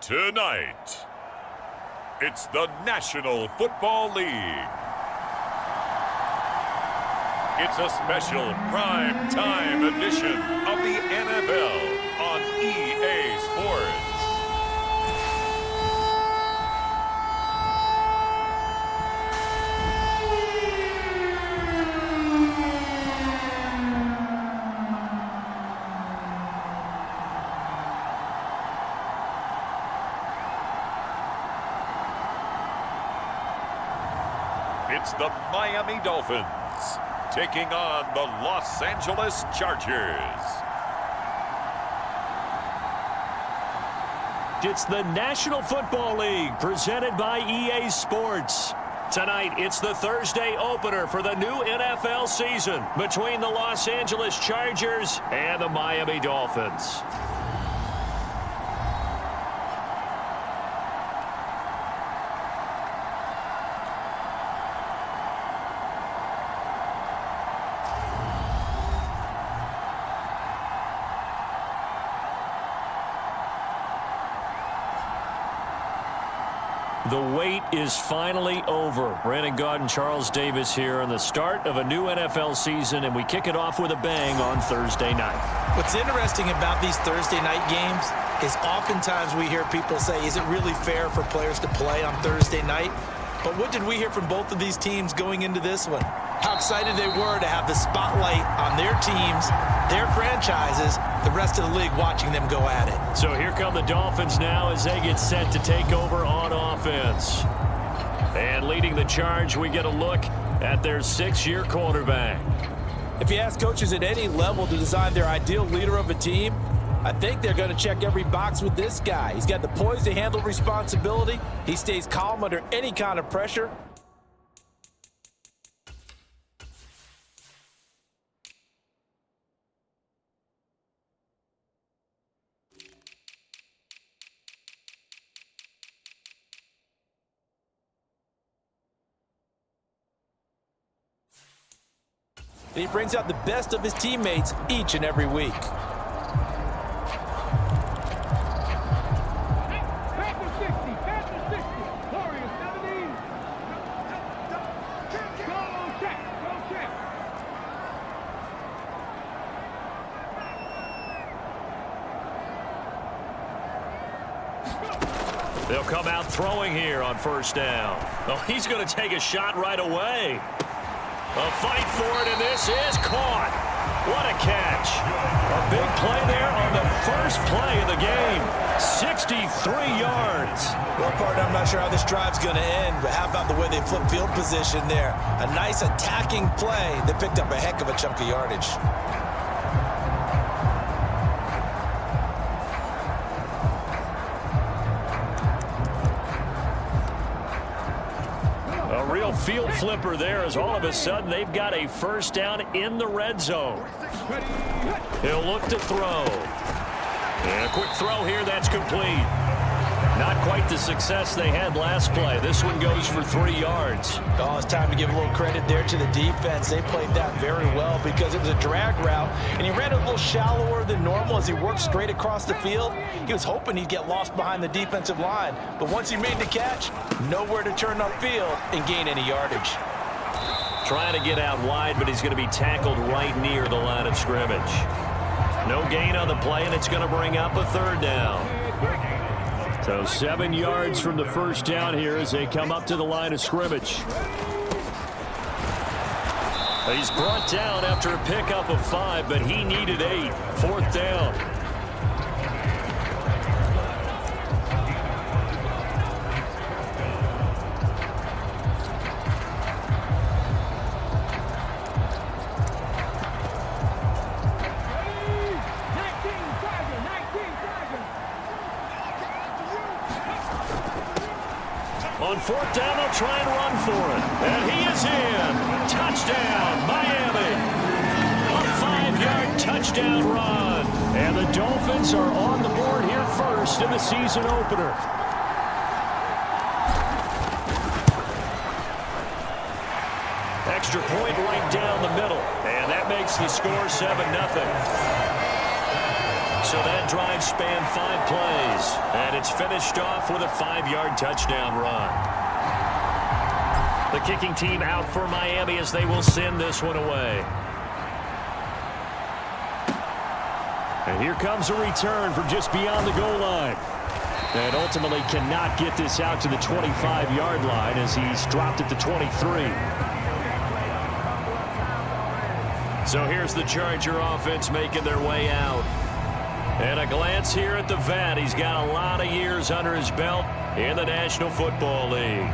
Tonight, it's the National Football League. It's a special prime time edition of the NFL on EA Sports. It's the Miami Dolphins taking on the Los Angeles Chargers. It's the National Football League presented by EA Sports. Tonight, it's the Thursday opener for the new NFL season between the Los Angeles Chargers and the Miami Dolphins. The wait is finally over. Brandon Gaud and Charles Davis here on the start of a new NFL season, and we kick it off with a bang on Thursday night. What's interesting about these Thursday night games is oftentimes we hear people say, is it really fair for players to play on Thursday night? But what did we hear from both of these teams going into this one? How excited they were to have the spotlight on their teams, their franchises, the rest of the league watching them go at it. So here come the Dolphins now as they get set to take over on offense. And leading the charge, we get a look at their 6-year quarterback. If you ask coaches at any level to design their ideal leader of a team, I think they're going to check every box with this guy. He's got the poise to handle responsibility. He stays calm under any kind of pressure. And he brings out the best of his teammates each and every week. They'll come out throwing here on first down. Oh, he's going to take a shot right away. A fight for it, and this is caught. What a catch. A big play there on the first play of the game. 63 yards. Well, partner, I'm not sure how this drive's going to end, but how about the way they flip field position there? A nice attacking play that picked up a heck of a chunk of yardage. Field flipper there as all of a sudden they've got a first down in the red zone. He'll look to throw. And a quick throw here, that's complete. Not quite the success they had last play. This one goes for 3 yards. Oh, it's time to give a little credit there to the defense. They played that very well because it was a drag route, and he ran it a little shallower than normal as he worked straight across the field. He was hoping he'd get lost behind the defensive line, but once he made the catch, nowhere to turn upfield and gain any yardage. Trying to get out wide, but he's going to be tackled right near the line of scrimmage. No gain on the play, and it's going to bring up a third down. So 7 yards from the first down here as they come up to the line of scrimmage. He's brought down after a pickup of 5, but he needed 8. Fourth down. On fourth down, they'll try and run for it. And he is in. Touchdown, Miami. A 5-yard touchdown run. And the Dolphins are on the board here first in the season opener. Extra point right down the middle. And that makes the score 7-0. So that drive spanned 5 plays, and it's finished off with a 5-yard touchdown run. The kicking team out for Miami as they will send this one away. And here comes a return from just beyond the goal line. And ultimately cannot get this out to the 25-yard line as he's dropped at the 23. So here's the Charger offense making their way out. And a glance here at the vet. He's got a lot of years under his belt in the National Football League.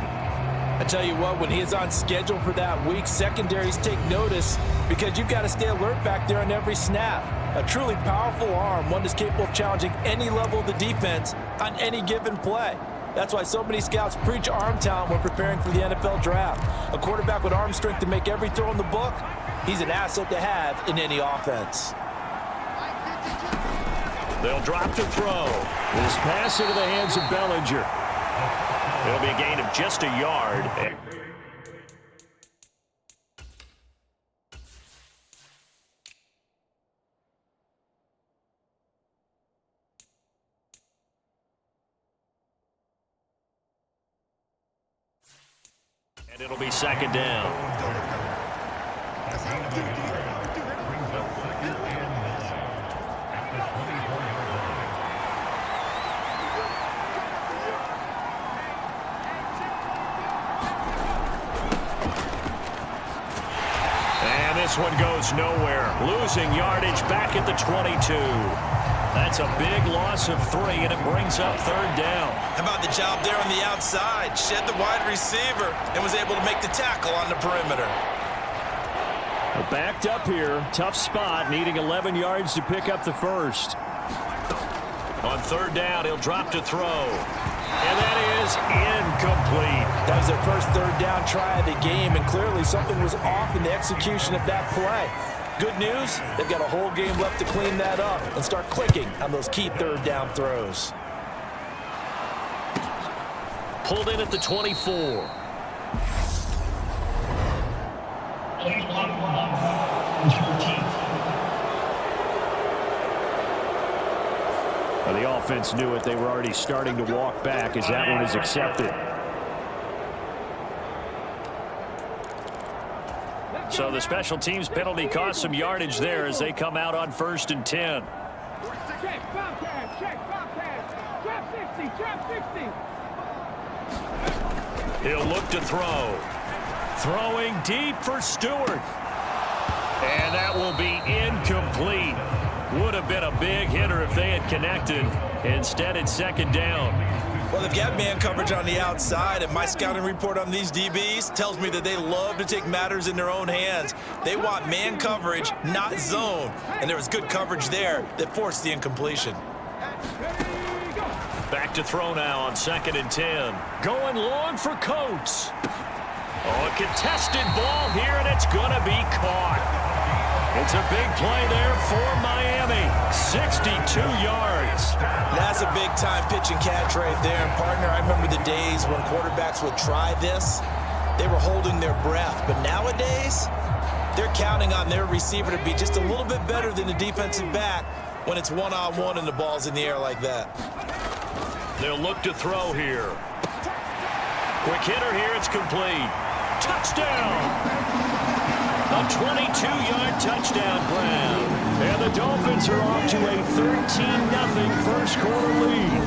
I tell you what, when he is on schedule for that week, secondaries take notice because you've got to stay alert back there on every snap. A truly powerful arm, one that's capable of challenging any level of the defense on any given play. That's why so many scouts preach arm talent when preparing for the NFL draft. A quarterback with arm strength to make every throw in the book, he's an asset to have in any offense. They'll drop to throw. This pass into the hands of Bellinger. It'll be a gain of just a yard. And it'll be second down. And this one goes nowhere. Losing yardage back at the 22. That's a big loss of 3, and it brings up third down. How about the job there on the outside? Shed the wide receiver and was able to make the tackle on the perimeter. Backed up here. Tough spot, needing 11 yards to pick up the first. On third down, he'll drop to throw. And that is incomplete. That was their first third down try of the game, and clearly something was off in the execution of that play. Good news, they've got a whole game left to clean that up and start clicking on those key third down throws. Pulled in at the 24. Well, the offense knew it. They were already starting to walk back as that one is accepted. So the special teams penalty cost some yardage there as they come out on 1st and 10. He'll look to throw. Throwing deep for Stewart. And that will be incomplete. Would have been a big hitter if they had connected. Instead, it's second down. Well, they've got man coverage on the outside, and my scouting report on these DBs tells me that they love to take matters in their own hands. They want man coverage, not zone. And there was good coverage there that forced the incompletion. Back to throw now on 2nd and 10. Going long for Coates. Oh, a contested ball here, and it's going to be caught. It's a big play there for Miami. 62 yards. That's a big-time pitch and catch right there. And, partner, I remember the days when quarterbacks would try this. They were holding their breath. But nowadays, they're counting on their receiver to be just a little bit better than the defensive back when it's one-on-one and the ball's in the air like that. They'll look to throw here. Quick hitter here. It's complete. Touchdown! A 22-yard touchdown grab. And the Dolphins are off to a 13-0 first quarter lead.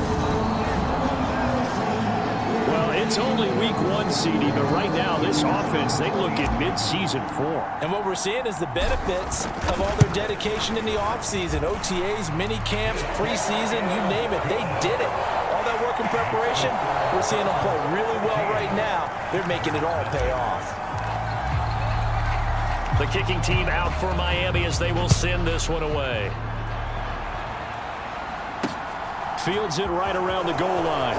Well, it's only week 1, CD, but right now this offense, they look at mid-season form. And what we're seeing is the benefits of all their dedication in the offseason. OTAs, mini camps, preseason, you name it. They did it. All that work and preparation, we're seeing them play really well right now. They're making it all pay off. The kicking team out for Miami as they will send this one away. Fields it right around the goal line.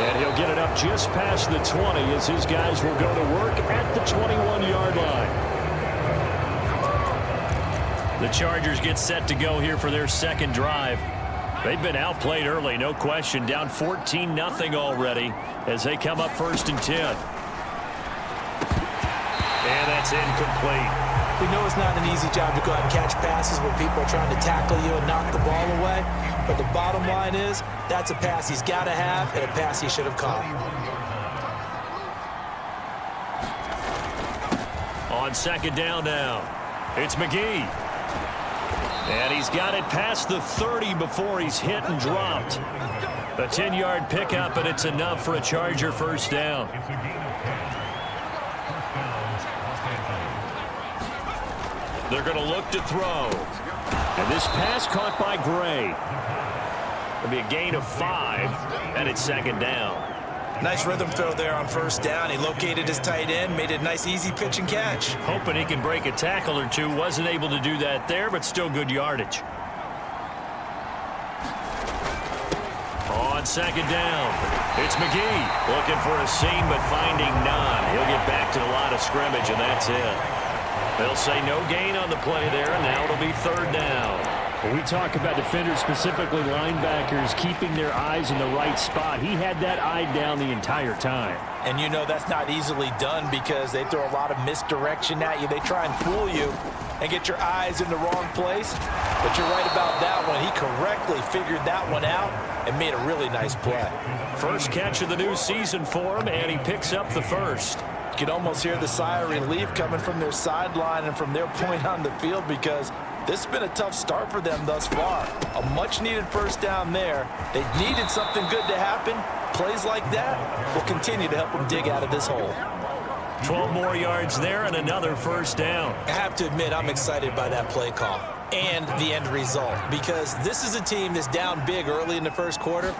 And he'll get it up just past the 20 as his guys will go to work at the 21-yard line. The Chargers get set to go here for their second drive. They've been outplayed early, no question. Down 14-0 already as they come up 1st and 10. And that's incomplete. We know it's not an easy job to go out and catch passes when people are trying to tackle you and knock the ball away. But the bottom line is, that's a pass he's got to have and a pass he should have caught. On second down now, it's McGee. And he's got it past the 30 before he's hit and dropped. A 10-yard pickup, and it's enough for a Charger first down. They're going to look to throw. And this pass caught by Gray. It'll be a gain of 5, and it's second down. Nice rhythm throw there on first down. He located his tight end, made it a nice, easy pitch and catch. Hoping he can break a tackle or two. Wasn't able to do that there, but still good yardage. On second down, it's McGee. Looking for a seam, but finding none. He'll get back to the line of scrimmage, and that's it. They'll say no gain on the play there, and now it'll be third down. When we talk about defenders, specifically linebackers, keeping their eyes in the right spot, he had that eye down the entire time. And you know that's not easily done because they throw a lot of misdirection at you. They try and fool you and get your eyes in the wrong place. But you're right about that one. He correctly figured that one out and made a really nice play. First catch of the new season for him, and he picks up the first. You can almost hear the sigh of relief coming from their sideline and from their point on the field because this has been a tough start for them thus far. A much-needed first down there. They needed something good to happen. Plays like that will continue to help them dig out of this hole. 12 more yards there and another first down. I have to admit, I'm excited by that play call and the end result because this is a team that's down big early in the first quarter,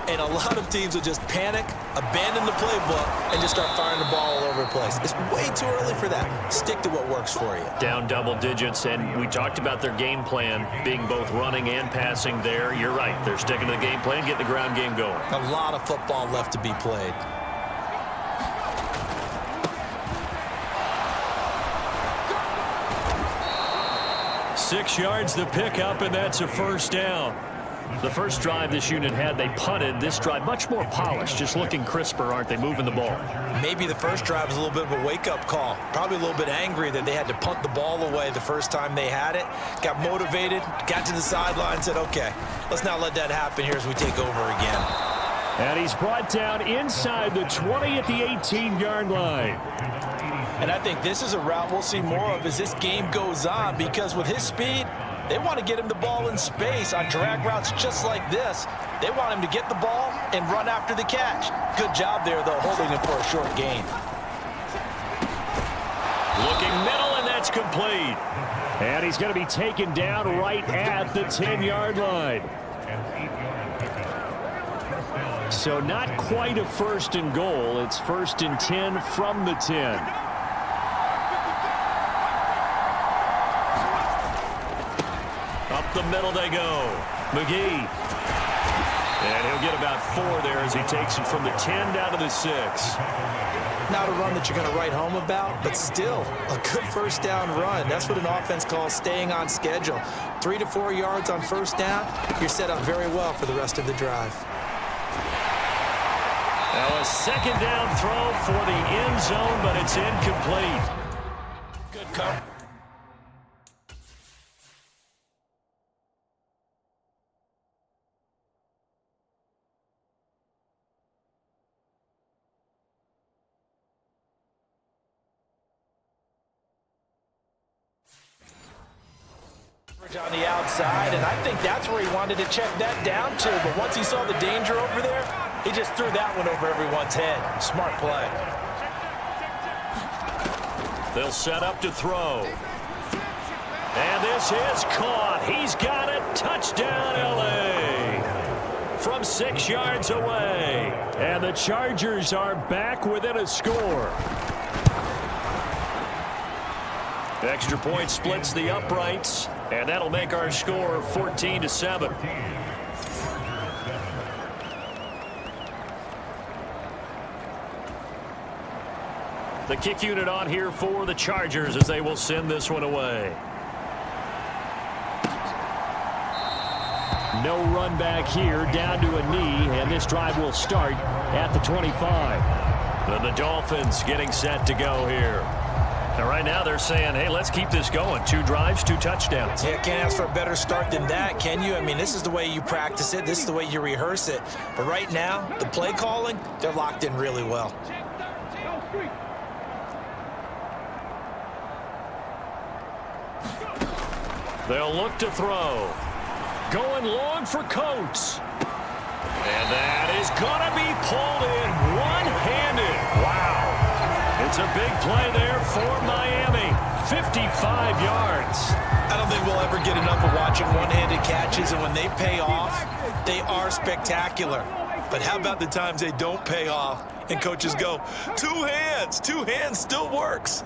and a lot of teams will just panic, abandon the playbook, and just start firing the ball all over the place. It's way too early for that. Stick to what works for you. Down double digits, and we talked about their game plan being both running and passing there. You're right. They're sticking to the game plan, getting the ground game going. A lot of football left to be played. Six yards the pickup, and that's a first down. The first drive this unit had, they punted. This drive, much more polished, just looking crisper, aren't they, moving the ball? Maybe the first drive was a little bit of a wake-up call. Probably a little bit angry that they had to punt the ball away the first time they had it. Got motivated, got to the sideline, said, okay, let's not let that happen here as we take over again. And he's brought down inside the 20 at the 18-yard line. And I think this is a route we'll see more of as this game goes on because with his speed, they want to get him the ball in space on drag routes just like this. They want him to get the ball and run after the catch. Good job there, though, holding him for a short gain. Looking middle, and that's complete. And he's going to be taken down right at the 10-yard line. So not quite a first and goal. It's first and 10 from the 10. Up the middle they go. McGee. And he'll get about 4 there as he takes it from the 10 down to the 6. Not a run that you're going to write home about, but still a good first down run. That's what an offense calls staying on schedule. 3 to 4 yards on first down, you're set up very well for the rest of the drive. Now a second down throw for the end zone, but it's incomplete. Good cover. On the outside, and I think that's where he wanted to check that down to, but once he saw the danger over there, he just threw that one over everyone's head. Smart play. They'll set up to throw. And this is caught. He's got it. Touchdown, LA. From 6 yards away. And the Chargers are back within a score. Extra point splits the uprights, and that'll make our score 14-7. The kick unit on here for the Chargers as they will send this one away. No run back here, down to a knee, and this drive will start at the 25. Then the Dolphins getting set to go here. And right now they're saying, hey, let's keep this going. 2 drives, 2 touchdowns. Yeah, can't ask for a better start than that, can you? I mean, this is the way you practice it. This is the way you rehearse it. But right now, the play calling, they're locked in really well. They'll look to throw. Going long for Coates. And that is going to be pulled in one-handed. Wow. It's a big play there for Miami. 55 yards. I don't think we'll ever get enough of watching one-handed catches, and when they pay off, they are spectacular. But how about the times they don't pay off and coaches go, 2 hands, 2 hands still works.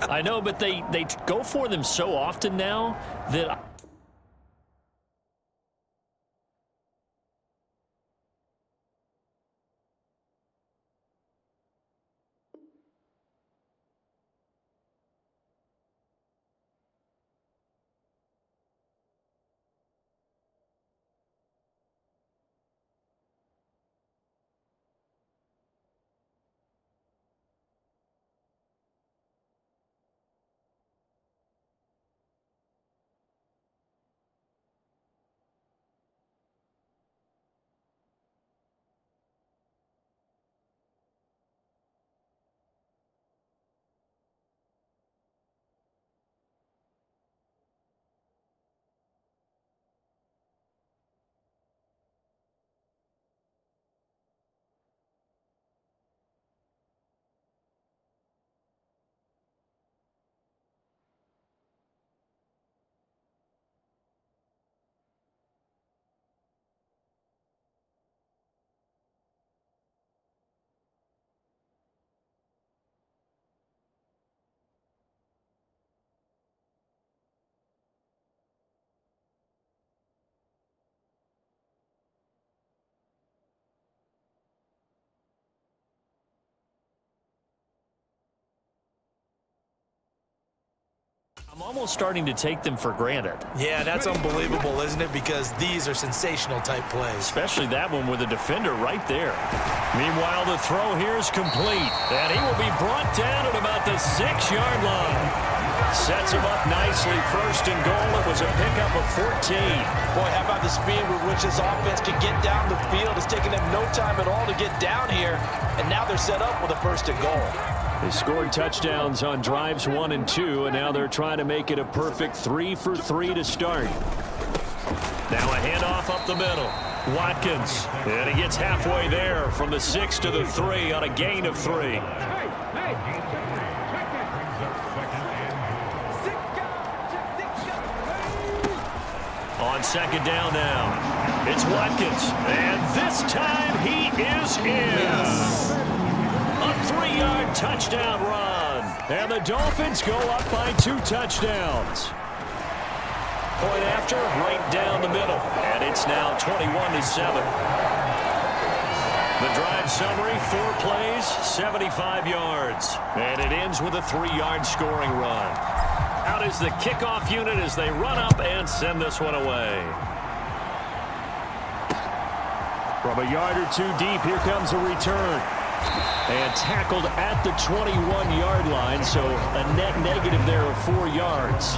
I know, but they go for them so often now that I'm almost starting to take them for granted. Yeah, that's unbelievable, isn't it? Because these are sensational type plays. Especially that one with the defender right there. Meanwhile, the throw here is complete. And he will be brought down at about the 6-yard line. Sets him up nicely. 1st and goal. It was a pickup of 14. Boy, how about the speed with which this offense can get down the field? It's taking them no time at all to get down here. And now they're set up with a 1st and goal. They scored touchdowns on drives 1 and 2, and now they're trying to make it a perfect 3 for 3 to start. Now a handoff up the middle. Watkins, and he gets halfway there from the 6 to the 3 on a gain of 3. On 2nd down now, it's Watkins, and this time he is in. A 3-yard touchdown run. And the Dolphins go up by 2 touchdowns. Point after, right down the middle. And it's now 21-7. The drive summary, 4 plays, 75 yards. And it ends with a 3-yard scoring run. Out is the kickoff unit as they run up and send this one away. From a yard or 2 deep, here comes a return. And tackled at the 21-yard line, so a net negative there of 4 yards.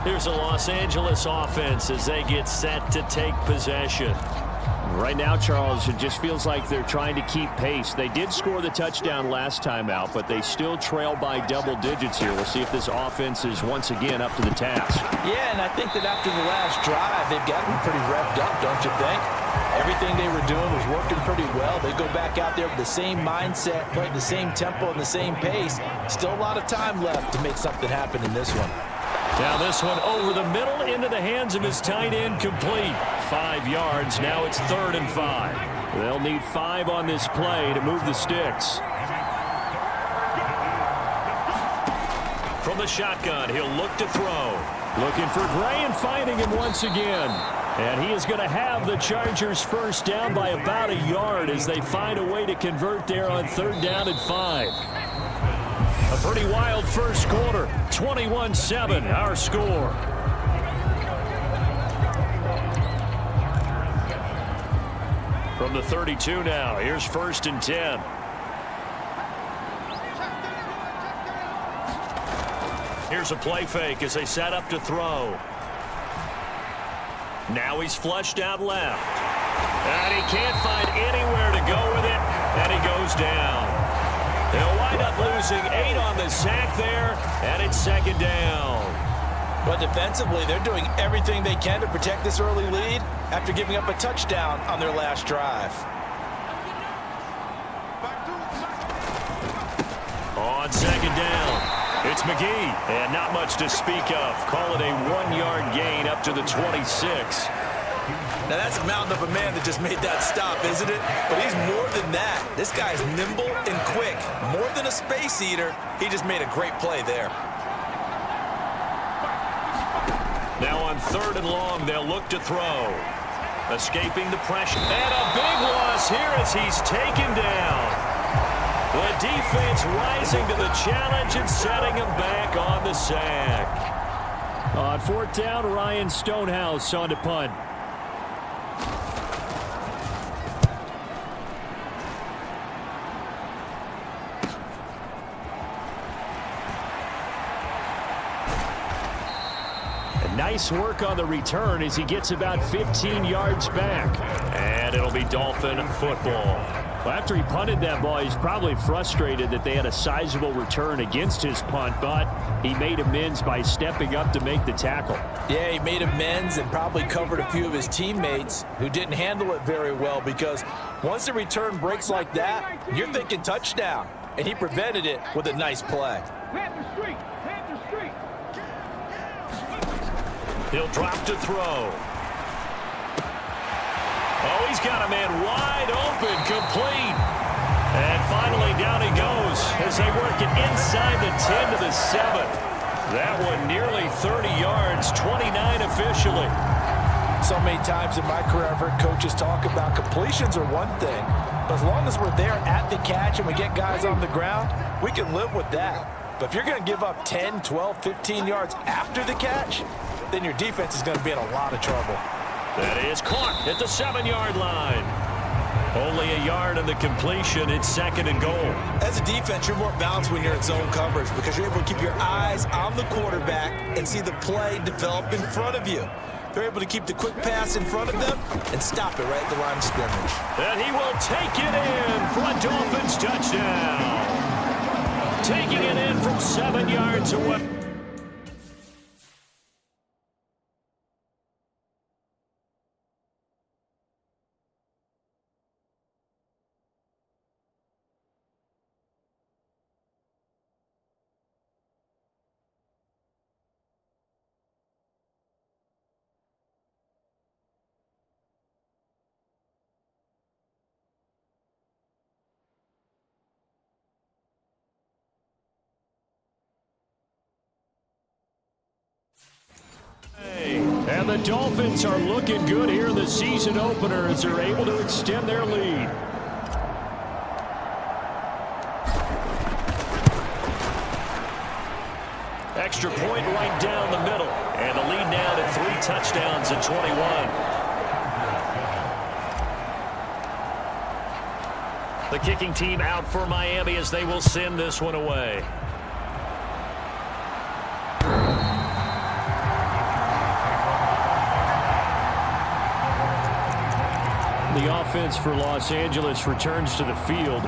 Here's a Los Angeles offense as they get set to take possession. Right now, Charles, it just feels like they're trying to keep pace. They did score the touchdown last time out, but they still trail by double digits here. We'll see if this offense is once again up to the task. Yeah, and I think that after the last drive, they've got to be pretty revved up, don't you think? Everything they were doing was working pretty well. They go back out there with the same mindset, playing the same tempo and the same pace. Still a lot of time left to make something happen in this one. Now this one over the middle into the hands of his tight end, complete. 5 yards. Now it's 3rd and 5. They'll need 5 on this play to move the sticks. From the shotgun, he'll look to throw. Looking for Gray and finding him once again. And he is going to have the Chargers first down by about a yard as they find a way to convert there on 3rd down and 5. A pretty wild first quarter. 21-7, our score. From the 32 now, here's 1st and 10. Here's a play fake as they set up to throw. Now he's flushed out left. And he can't find anywhere to go with it, and he goes down. They'll wind up losing 8 on the sack there, and it's second down. But defensively, they're doing everything they can to protect this early lead after giving up a touchdown on their last drive. On second down, it's McGee, and not much to speak of. Call it a 1-yard gain up to the 26. Now, that's a mountain of a man that just made that stop, isn't it? But he's more than that. This guy's nimble and quick. More than a space eater, he just made a great play there. Now on 3rd and long, they'll look to throw. Escaping the pressure. And a big loss here as he's taken down. The defense rising to the challenge and setting him back on the sack. On 4th down, Ryan Stonehouse on to punt. Nice work on the return as he gets about 15 yards back. And it'll be Dolphin football. Well, after he punted that ball, he's probably frustrated that they had a sizable return against his punt, but he made amends by stepping up to make the tackle. Yeah, he made amends and probably covered a few of his teammates who didn't handle it very well, because once the return breaks like that, you're thinking touchdown. And he prevented it with a nice play. He'll drop to throw. Oh, he's got a man wide open, complete. And finally down he goes as they work it inside the 10 to the 7. That one nearly 30 yards, 29 officially. So many times in my career I've heard coaches talk about completions are one thing, but as long as we're there at the catch and we get guys on the ground, we can live with that. But if you're going to give up 10, 12, 15 yards after the catch, then your defense is going to be in a lot of trouble. That is caught at the 7-yard line. Only a yard on the completion. It's 2nd and goal. As a defense, you're more balanced when you're in zone coverage because you're able to keep your eyes on the quarterback and see the play develop in front of you. They're able to keep the quick pass in front of them and stop it right at the line of scrimmage. And he will take it in for a Dolphins touchdown. Taking it in from 7 yards away. And the Dolphins are looking good here in the season opener as they're able to extend their lead. Extra point right down the middle. And the lead now to 3 touchdowns at 21. The kicking team out for Miami as they will send this one away. The offense for Los Angeles returns to the field.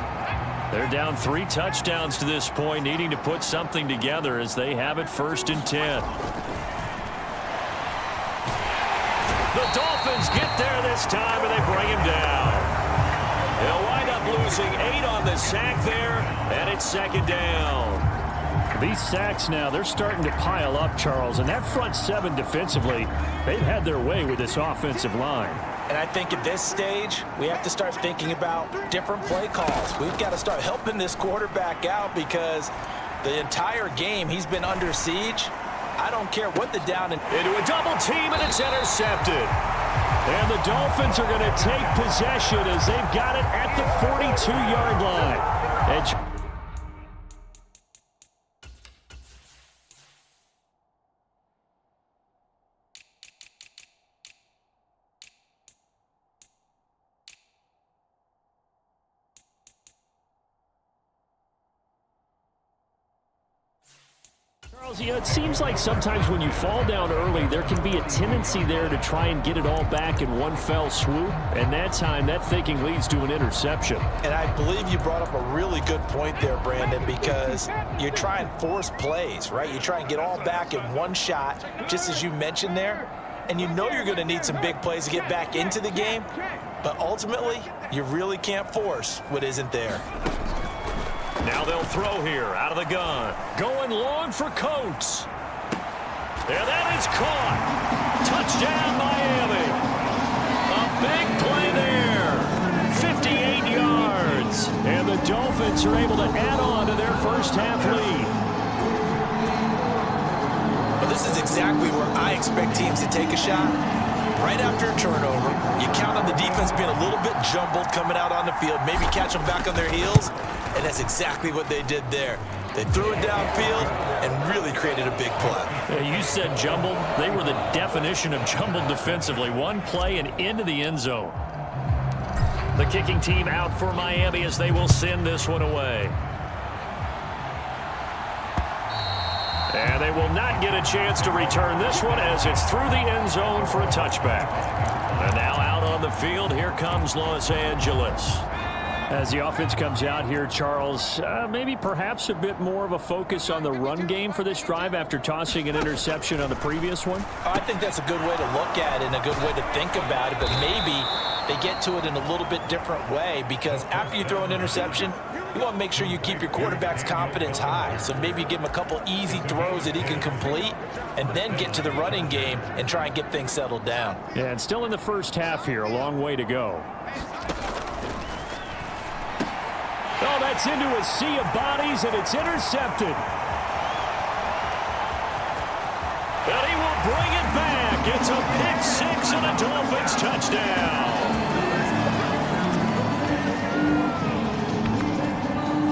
They're down 3 touchdowns to this point, needing to put something together as they have it 1st and 10. The Dolphins get there this time, and they bring him down. They'll wind up losing 8 on the sack there, and it's 2nd down. These sacks now, they're starting to pile up, Charles, and that front 7 defensively, they've had their way with this offensive line. And I think at this stage, we have to start thinking about different play calls. We've got to start helping this quarterback out because the entire game he's been under siege. I don't care what the down and into a double team, and it's intercepted. And the Dolphins are going to take possession as they've got it at the 42-yard line. And You know, it seems like sometimes when you fall down early, there can be a tendency there to try and get it all back in one fell swoop. And that time, that thinking leads to an interception. And I believe you brought up a really good point there, Brandon, because you try and force plays, right? You try and get all back in one shot, just as you mentioned there. And you know you're going to need some big plays to get back into the game. But ultimately, you really can't force what isn't there. Now they'll throw here out of the gun. Going long for Coates. Yeah, that is caught. Touchdown, Miami. A big play there. 58 yards. And the Dolphins are able to add on to their first half lead. But this is exactly where I expect teams to take a shot. Right after a turnover, you count on the defense being a little bit jumbled coming out on the field, maybe catch them back on their heels, and that's exactly what they did there. They threw it downfield and really created a big play. You said jumbled. They were the definition of jumbled defensively. One play and into the end zone. The kicking team out for Miami as they will send this one away. And they will not get a chance to return this one as it's through the end zone for a touchback. And now out on the field, here comes Los Angeles. As the offense comes out here, Charles, maybe perhaps a bit more of a focus on the run game for this drive after tossing an interception on the previous one? I think that's a good way to look at it and a good way to think about it, but maybe they get to it in a little bit different way because after you throw an interception, you want to make sure you keep your quarterback's confidence high. So maybe give him a couple easy throws that he can complete and then get to the running game and try and get things settled down. Yeah, and still in the first half here, a long way to go. Oh, that's into a sea of bodies, and it's intercepted. And he will bring it back. It's a pick six and a Dolphins touchdown.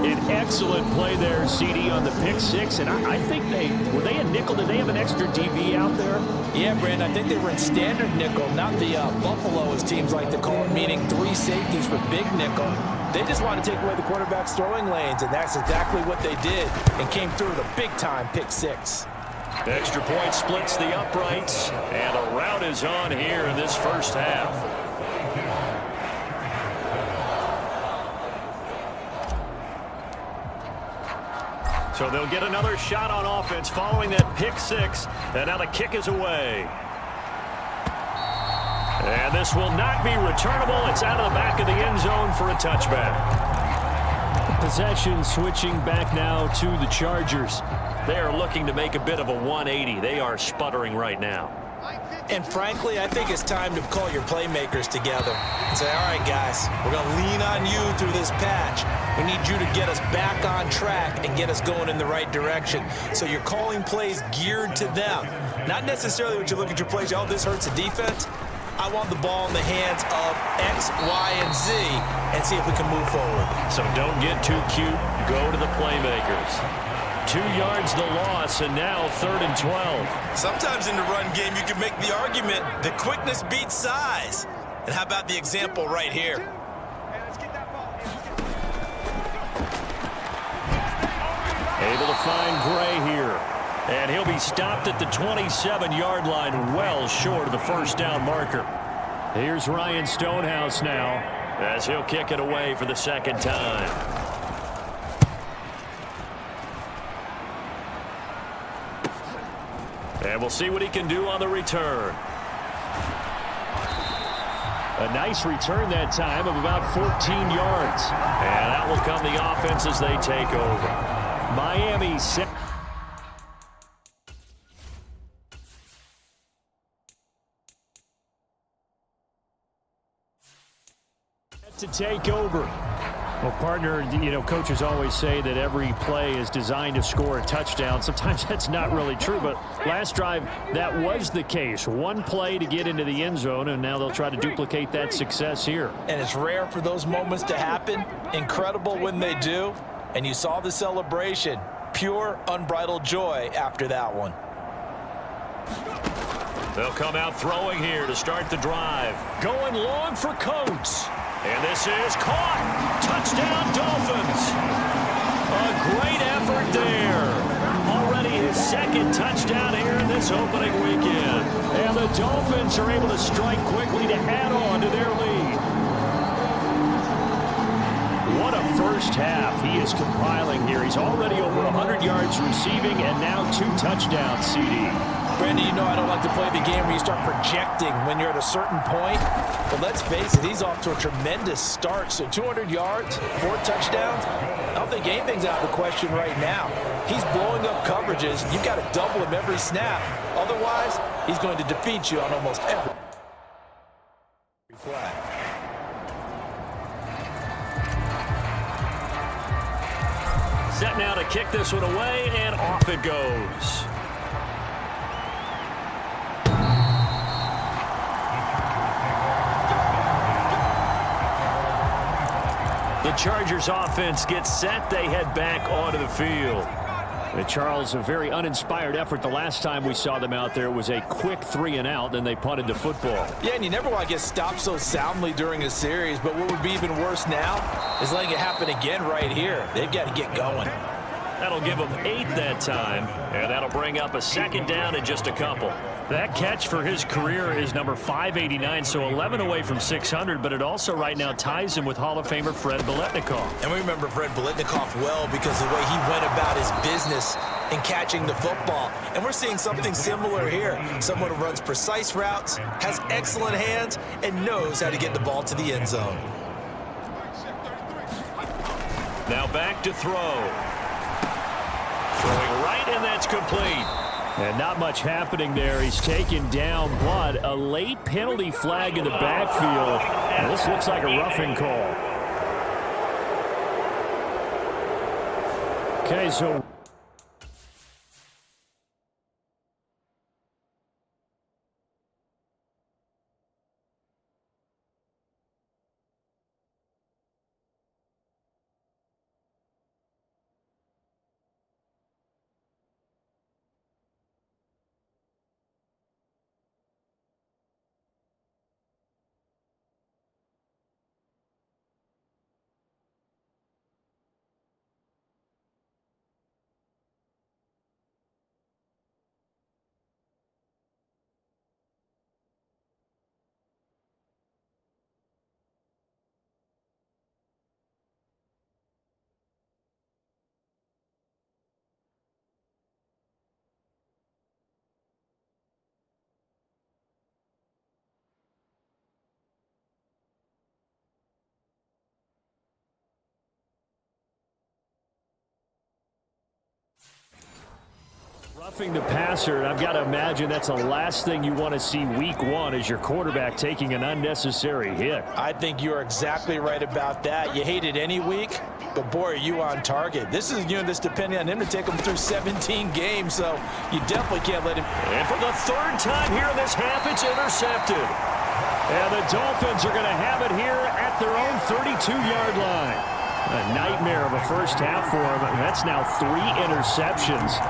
An excellent play there, CD, on the pick six. And I think were they a nickel? Did they have an extra DB out there? Yeah, Brandon, I think they were in standard nickel, not the Buffalo, as teams like to call it, meaning three safeties for big nickel. They just want to take away the quarterback's throwing lanes, and that's exactly what they did and came through with a big-time pick six. Extra point splits the uprights, and a rout is on here in this first half. So they'll get another shot on offense following that pick six, and now the kick is away. And this will not be returnable. It's out of the back of the end zone for a touchback. Possession switching back now to the Chargers. They are looking to make a bit of a 180. They are sputtering right now. And frankly, I think it's time to call your playmakers together and say, all right, guys, we're going to lean on you through this patch. We need you to get us back on track and get us going in the right direction. So you're calling plays geared to them. Not necessarily when you look at your plays, oh, this hurts the defense. I want the ball in the hands of X, Y, and Z and see if we can move forward. So don't get too cute. Go to the playmakers. 2 yards the loss, and now 3rd and 12. Sometimes in the run game, you can make the argument that quickness beats size. And how about the example right here? Able to find Gray here. And he'll be stopped at the 27-yard line, well short of the first down marker. Here's Ryan Stonehouse now, as he'll kick it away for the second time. And we'll see what he can do on the return. A nice return that time of about 14 yards. And out will come the offense as they take over. Miami set to take over. Well, partner, you know, coaches always say that every play is designed to score a touchdown. Sometimes that's not really true, but last drive, that was the case. One play to get into the end zone, and now they'll try to duplicate that success here. And it's rare for those moments to happen. Incredible when they do. And you saw the celebration. Pure, unbridled joy after that one. They'll come out throwing here to start the drive. Going long for Coates. And this is caught. Touchdown, Dolphins. A great effort there. Already his second touchdown here in this opening weekend. And the Dolphins are able to strike quickly to add on to their lead. What a first half he is compiling here. He's already over 100 yards receiving and now 2 touchdowns, CD. Brandon, you know I don't like to play the game where you start projecting when you're at a certain point. But let's face it, he's off to a tremendous start. So 200 yards, 4 touchdowns. I don't think anything's out of the question right now. He's blowing up coverages. You've got to double him every snap. Otherwise, he's going to defeat you on almost every play. Set now to kick this one away, and off it goes. The Chargers offense gets set. They head back onto the field. Charles, a very uninspired effort. The last time we saw them out there was a quick 3 and out, then they punted the football. Yeah, and you never want to get stopped so soundly during a series, but what would be even worse now is letting it happen again right here. They've got to get going. That'll give them 8 that time, and that'll bring up a second down in just a couple. That catch for his career is number 589, so 11 away from 600, but it also right now ties him with Hall of Famer Fred Biletnikoff. And we remember Fred Biletnikoff well because of the way he went about his business in catching the football. And we're seeing something similar here. Someone who runs precise routes, has excellent hands, and knows how to get the ball to the end zone. Now back to throw. Throwing right, and that's complete. And not much happening there. He's taken down, but a late penalty flag in the backfield. And this looks like a roughing call. Okay, so roughing the passer, and I've got to imagine that's the last thing you want to see week 1 as your quarterback taking an unnecessary hit. I think you're exactly right about that. You hate it any week, but boy, are you on target. This is this depending on him to take him through 17 games, so you definitely can't let him. And for the 3rd time here in this half, it's intercepted. And the Dolphins are going to have it here at their own 32-yard line. A nightmare of a first half for him. That's now 3 interceptions.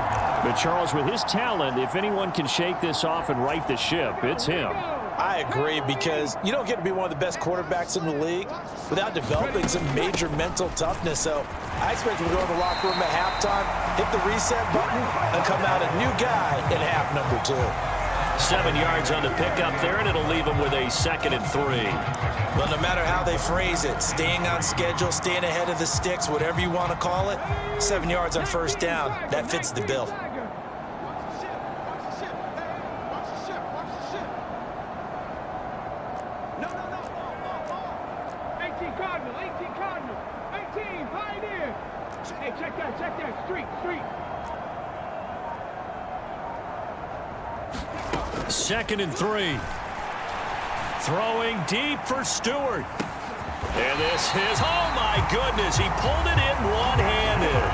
But Charles, with his talent, if anyone can shake this off and right the ship, it's him. I agree, because you don't get to be one of the best quarterbacks in the league without developing some major mental toughness. So I expect him to go in the locker room at halftime, hit the reset button, and come out a new guy in half number 2. 7 yards on the pickup there, and it'll leave him with a 2nd and 3. Well, no matter how they phrase it, staying on schedule, staying ahead of the sticks, whatever you want to call it, 7 yards on first down, that fits the bill. Second and 3. Throwing deep for Stewart. And this is, oh my goodness, he pulled it in one-handed.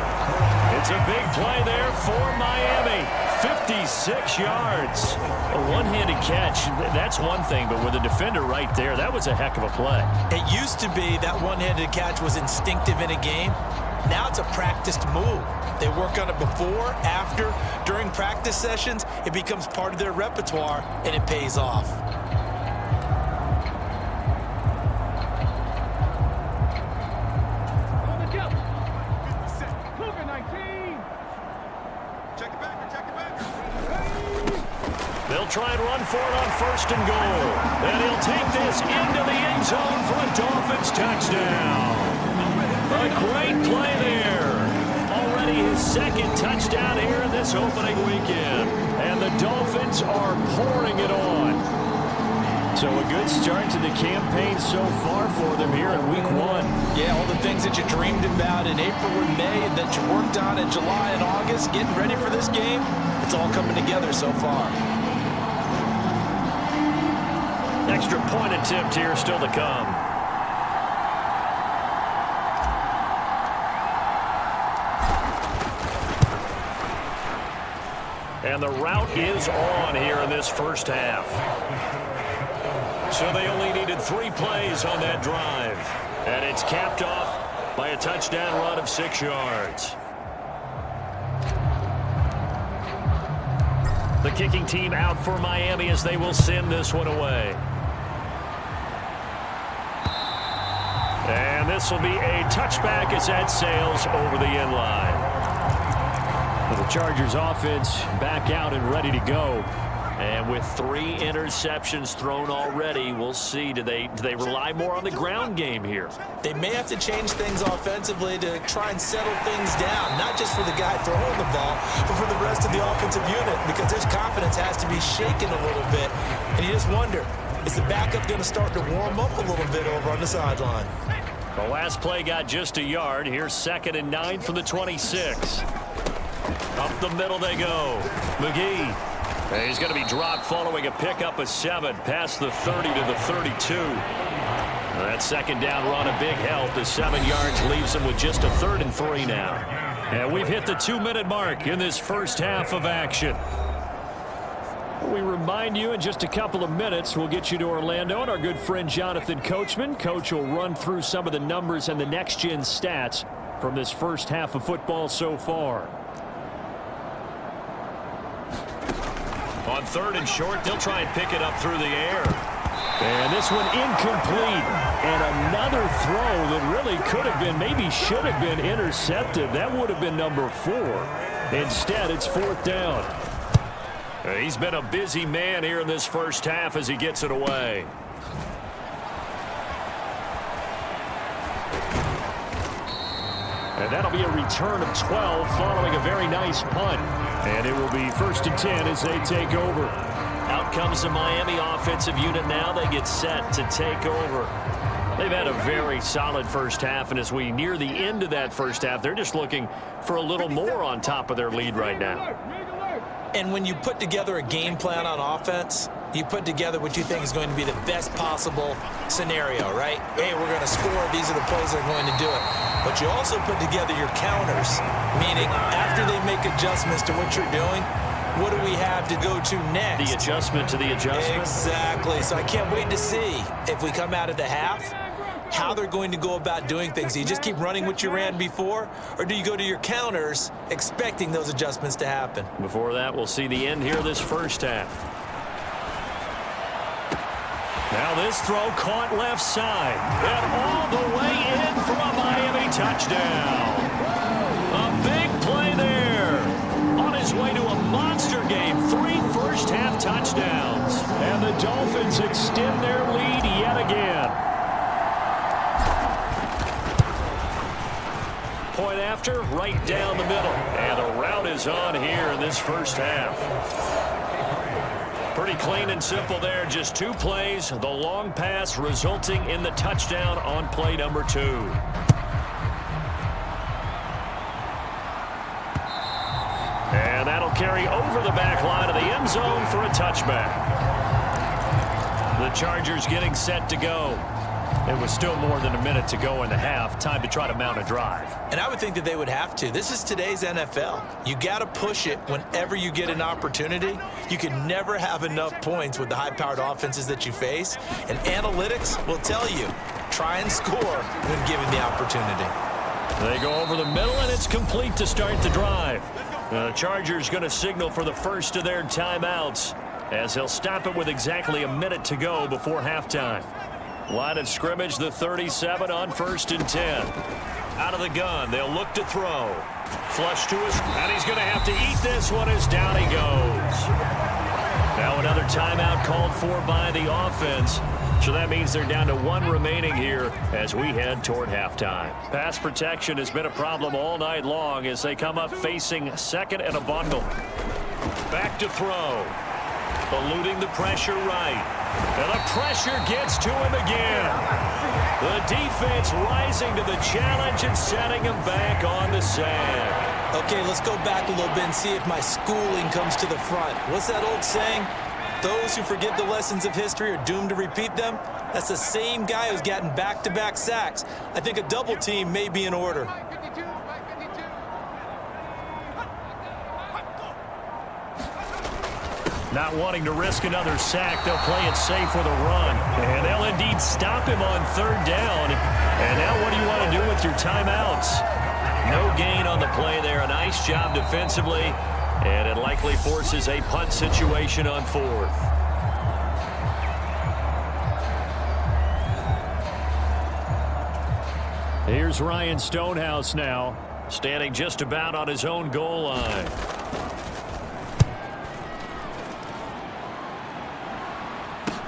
It's a big play there for Miami. 56 yards. A one-handed catch, that's one thing, but with a defender right there, that was a heck of a play. It used to be that one-handed catch was instinctive in a game. Now it's a practiced move. They work on it before, after, during practice sessions. It becomes part of their repertoire, and it pays off. Check it back. run for it on 1st and goal. And he'll take this into the end zone for a Dolphins touchdown. A great play there. Already his 2nd touchdown here in this opening weekend. And the Dolphins are pouring it on. So a good start to the campaign so far for them here in week 1. Yeah, all the things that you dreamed about in April and May and that you worked on in July and August, getting ready for this game, it's all coming together so far. Extra point attempt here still to come. And the route is on here in this first half. So they only needed 3 plays on that drive. And it's capped off by a touchdown run of 6 yards. The kicking team out for Miami as they will send this one away. And this will be a touchback as that sails over the end line. Well, the Chargers offense back out and ready to go. And with 3 interceptions thrown already, we'll see. Do they rely more on the ground game here? They may have to change things offensively to try and settle things down, not just for the guy throwing the ball, but for the rest of the offensive unit, because his confidence has to be shaken a little bit. And you just wonder, is the backup going to start to warm up a little bit over on the sideline? The last play got just a yard. Here's 2nd and 9 from the 26. Up the middle they go. McGee. He's going to be dropped following a pickup of 7 past the 30 to the 32. That 2nd down run a big help. The 7 yards leaves him with just a 3rd and 3 now. And we've hit the 2-minute mark in this first half of action. We remind you in just a couple of minutes we'll get you to Orlando and our good friend Jonathan Coachman. Coach will run through some of the numbers and the next-gen stats from this first half of football so far. On 3rd and short, they'll try and pick it up through the air. And this one incomplete. And another throw that really could have been, maybe should have been intercepted. That would have been number 4. Instead, it's 4th down. He's been a busy man here in this first half as he gets it away. And that'll be a return of 12 following a very nice punt. And it will be 1st and 10 as they take over. Out comes the Miami offensive unit now. They get set to take over. They've had a very solid first half, and as we near the end of that first half, they're just looking for a little more on top of their lead right now. And when you put together a game plan on offense, you put together what you think is going to be the best possible scenario, right? Hey, we're going to score. These are the plays that are going to do it. But you also put together your counters, meaning after they make adjustments to what you're doing, what do we have to go to next? The adjustment to the adjustment. Exactly. So I can't wait to see if we come out of the half, how they're going to go about doing things. Do you just keep running what you ran before, or do you go to your counters expecting those adjustments to happen? Before that, we'll see the end here this first half. Now this throw caught left side. And all the way in for a Miami touchdown. A big play there. On his way to a monster game. 3 first-half touchdowns. And the Dolphins extend their lead yet again. Point after, right down the middle. And the route is on here in this first half. Pretty clean and simple there. Just 2 plays. The long pass resulting in the touchdown on play number 2. And that'll carry over the back line of the end zone for a touchback. The Chargers getting set to go. It was still more than a minute to go in the half. Time to try to mount a drive. And I would think that they would have to. This is today's NFL. You got to push it whenever you get an opportunity. You can never have enough points with the high-powered offenses that you face. And analytics will tell you, try and score when given the opportunity. They go over the middle, and it's complete to start the drive. The Chargers going to signal for the first of their timeouts as he'll stop it with exactly a minute to go before halftime. Line of scrimmage, the 37 on 1st and 10. Out of the gun, they'll look to throw. Flush to his, and he's going to have to eat this one as down he goes. Now another timeout called for by the offense. So that means they're down to 1 remaining here as we head toward halftime. Pass protection has been a problem all night long as they come up facing second and a bundle. Back to throw. Eluding the pressure right. And the pressure gets to him again. The defense rising to the challenge and setting him back on the sand. Okay, let's go back a little bit and see if my schooling comes to the front. What's that old saying? Those who forget the lessons of history are doomed to repeat them. That's the same guy who's gotten back-to-back sacks. I think a double team may be in order. Not wanting to risk another sack, they'll play it safe with a run. And they'll indeed stop him on 3rd down. And now what do you want to do with your timeouts? No gain on the play there. A nice job defensively. And it likely forces a punt situation on 4th. Here's Ryan Stonehouse now. Standing just about on his own goal line.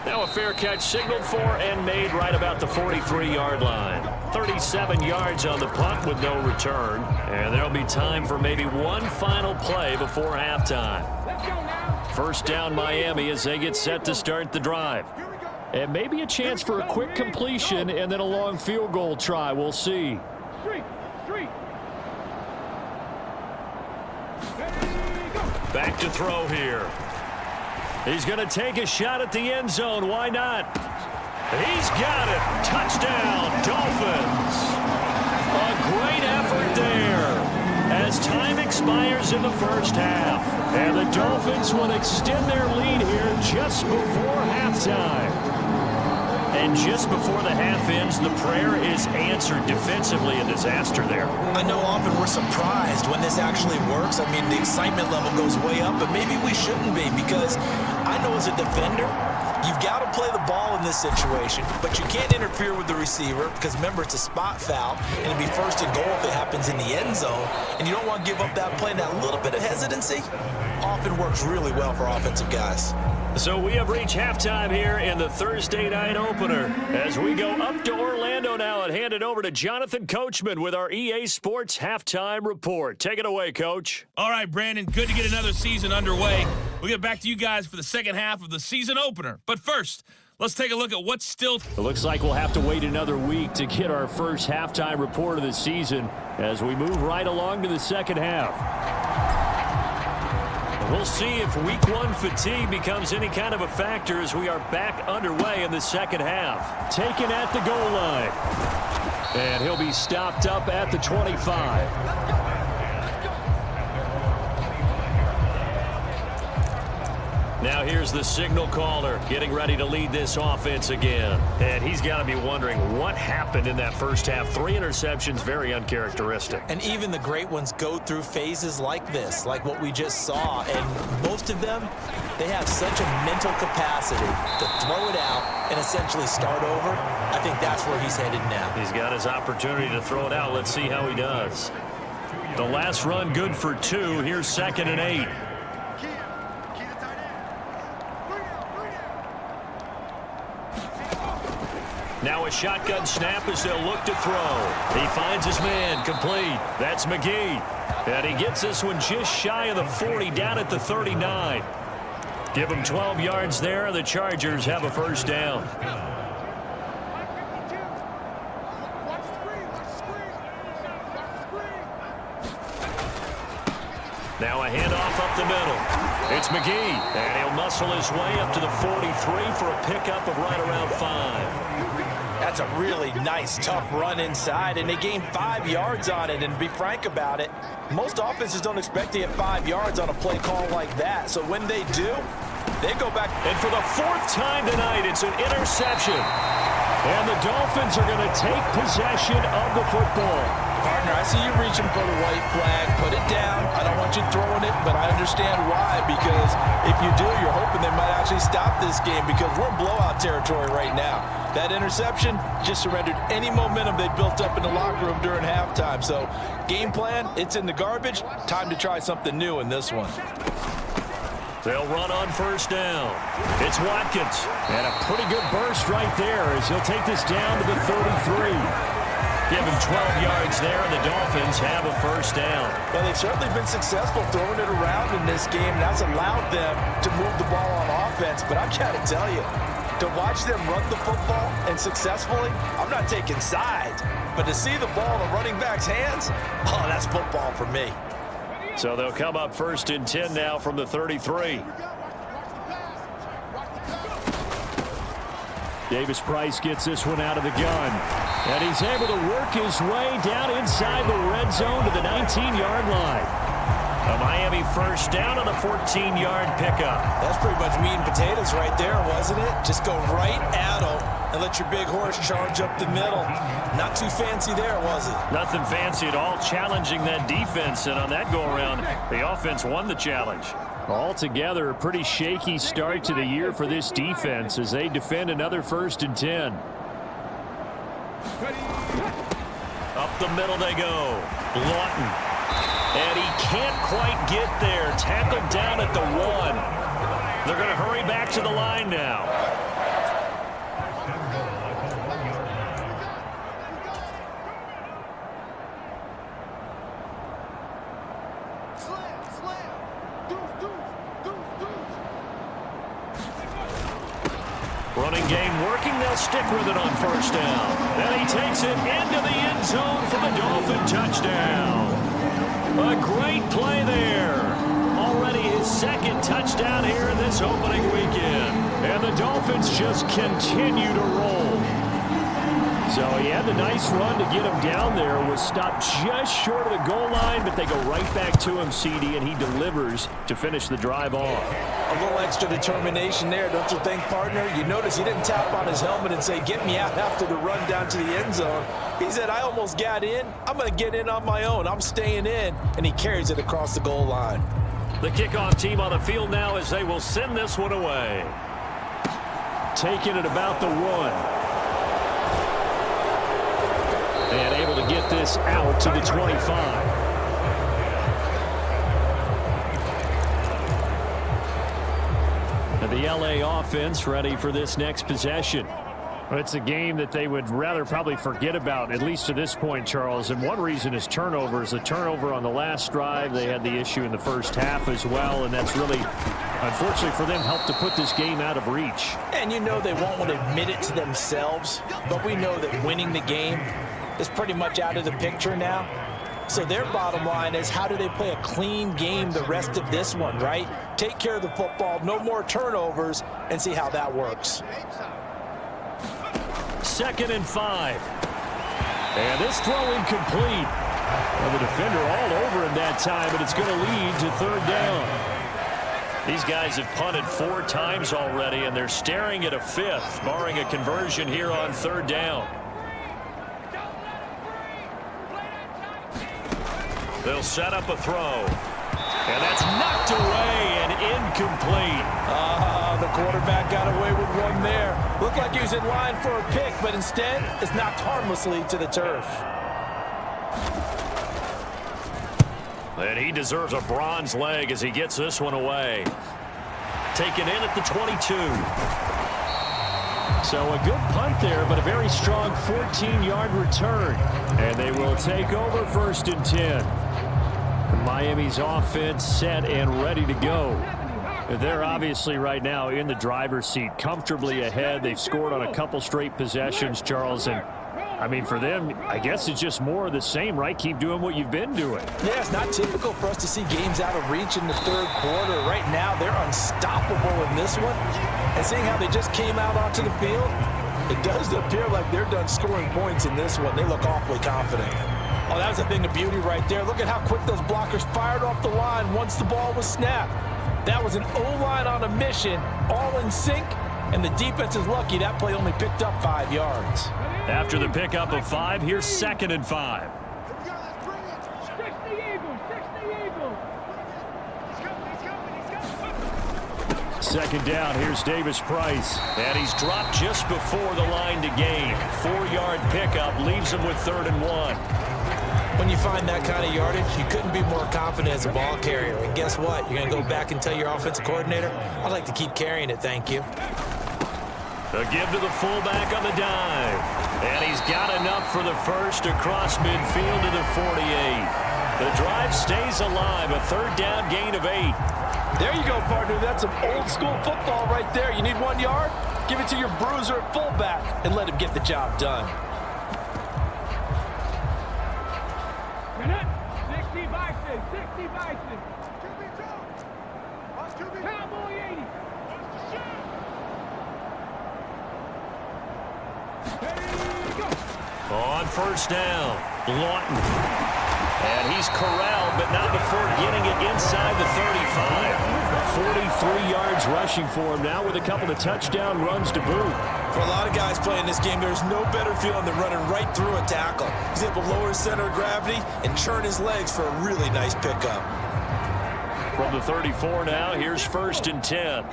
Now a fair catch signaled for and made right about the 43-yard line. 37 yards on the punt with no return. And there'll be time for maybe one final play before halftime. First down Miami as they get set to start the drive. And maybe a chance for a quick completion and then a long field goal try. We'll see. Back to throw here. He's going to take a shot at the end zone. Why not? He's got it. Touchdown, Dolphins. A great effort there as time expires in the first half. And the Dolphins will extend their lead here just before halftime. And just before the half ends, the prayer is answered. Defensively, a disaster there. I know often we're surprised when this actually works. I mean, the excitement level goes way up, but maybe we shouldn't be, because I know as a defender, you've got to play the ball in this situation, but you can't interfere with the receiver because, remember, it's a spot foul, and it'd be 1st and goal if it happens in the end zone, and you don't want to give up that play. And that little bit of hesitancy often works really well for offensive guys. So we have reached halftime here in the Thursday night opener. As we go up to Orlando now and hand it over to Jonathan Coachman with our EA Sports Halftime Report. Take it away, Coach. All right, Brandon, good to get another season underway. We'll get back to you guys for the second half of the season opener. But first, let's take a look at what's still... It looks like we'll have to wait another week to get our first halftime report of the season as we move right along to the second half. We'll see if Week 1 fatigue becomes any kind of a factor as we are back underway in the second half. Taken at the goal line. And he'll be stopped up at the 25. Now here's the signal caller getting ready to lead this offense again. And he's got to be wondering what happened in that first half. 3 interceptions, very uncharacteristic. And even the great ones go through phases like this, like what we just saw. And most of them, they have such a mental capacity to throw it out and essentially start over. I think that's where he's headed now. He's got his opportunity to throw it out. Let's see how he does. The last run good for 2. Here's 2nd and 8. Now a shotgun snap as they'll look to throw. He finds his man, complete. That's McGee. And he gets this one just shy of the 40, down at the 39. Give him 12 yards there. The Chargers have a first down. Now a handoff up the middle. It's McGee, and he'll muscle his way up to the 43 for a pickup of right around 5. That's a really nice, tough run inside, and they gained 5 yards on it. And to be frank about it, most offenses don't expect to get 5 yards on a play call like that. So when they do, they go back. And for the 4th time tonight, it's an interception. And the Dolphins are going to take possession of the football. Partner, I see you reaching for the white flag. Put it down. I don't want you throwing it, but I understand why. Because if you do, you're hoping they might actually stop this game, because we're in blowout territory right now. That interception just surrendered any momentum they built up in the locker room during halftime. So game plan, it's in the garbage. Time to try something new in this one. They'll run on first down. It's Watkins. And a pretty good burst right there as he'll take this down to the 33. Give him 12 yards there, and the Dolphins have a first down. Well, they've certainly been successful throwing it around in this game. That's allowed them to move the ball on offense. But I've got to tell you, to watch them run the football and successfully, I'm not taking sides. But to see the ball in the running back's hands, oh, that's football for me. So they'll come up 1st and 10 now from the 33. Davis Price gets this one out of the gun. And he's able to work his way down inside the red zone to the 19-yard line. A Miami first down on a 14-yard pickup. That's pretty much meat and potatoes right there, wasn't it? Just go right at them and let your big horse charge up the middle. Not too fancy there, was it? Nothing fancy at all, challenging that defense. And on that go-around, the offense won the challenge. Altogether, a pretty shaky start to the year for this defense as they defend another 1st and 10. Up the middle they go. Lawton. And he can't quite get there. Tackled down at the 1. They're going to hurry back to the line now. Running game working. They'll stick with it on first down. Then he takes it into the end zone for the Dolphin touchdown. A great play there. Already his 2nd touchdown here in this opening weekend. And the Dolphins just continue to roll. So he had the nice run to get him down there. Was stopped just short of the goal line, but they go right back to him, CD, and he delivers to finish the drive off. A little extra determination there, don't you think, partner? You notice he didn't tap on his helmet and say, get me out after the run down to the end zone. He said, I almost got in. I'm going to get in on my own. I'm staying in. And he carries it across the goal line. The kickoff team on the field now as they will send this one away. Taking it about the 1. And able to get this out to the 25. And the LA offense ready for this next possession. Well, it's a game that they would rather probably forget about, at least to this point, Charles. And one reason is turnovers. A turnover on the last drive. They had the issue in the first half as well. And that's really, unfortunately for them, helped to put this game out of reach. And you know they won't want to admit it to themselves. But we know that winning the game is pretty much out of the picture now. So their bottom line is, how do they play a clean game the rest of this one, right? Take care of the football, no more turnovers, and see how that works. 2nd and 5. And this throw incomplete. Well, the defender all over him that time, but it's going to lead to 3rd down. These guys have punted 4 times already, and they're staring at a 5th, barring a conversion here on 3rd down. They'll set up a throw. And that's knocked away and incomplete. The quarterback got away with one there. Looked like he was in line for a pick, but instead it's knocked harmlessly to the turf. And he deserves a bronze leg as he gets this one away. Taken in at the 22. So a good punt there, but a very strong 14-yard return. And they will take over 1st and 10. Miami's offense set and ready to go. They're obviously right now in the driver's seat, comfortably ahead. They've scored on a couple straight possessions, Charles. And, I mean, for them, I guess it's just more of the same, right? Keep doing what you've been doing. Yeah, it's not typical for us to see games out of reach in the 3rd quarter. Right now, they're unstoppable in this one. And seeing how they just came out onto the field, it does appear like they're done scoring points in this one. They look awfully confident. Oh, that was a thing of beauty right there. Look at how quick those blockers fired off the line once the ball was snapped. That was an O-line on a mission, all in sync, and the defense is lucky that play only picked up 5 yards. After the pickup of 5, here's 2nd and 5. Second down, here's Davis Price. And he's dropped just before the line to gain. 4-yard pickup leaves him with 3rd and 1. When you find that kind of yardage, you couldn't be more confident as a ball carrier. And guess what? You're going to go back and tell your offensive coordinator, I'd like to keep carrying it, thank you. A give to the fullback on the dive. And he's got enough for the first across midfield to the 48. The drive stays alive, a third down gain of 8. There you go, partner. That's some old-school football right there. You need 1 yard? Give it to your bruiser at fullback and let him get the job done. 60 Bison, 60 Bison. Cowboy 80. On first down, Lawton. And he's corralled, but not before getting it inside the 35. 43 yards rushing for him now with a couple of touchdown runs to boot. For a lot of guys playing this game, there's no better feeling than running right through a tackle. He's able to lower his center of gravity and churn his legs for a really nice pickup. From the 34 now, here's 1st and 10.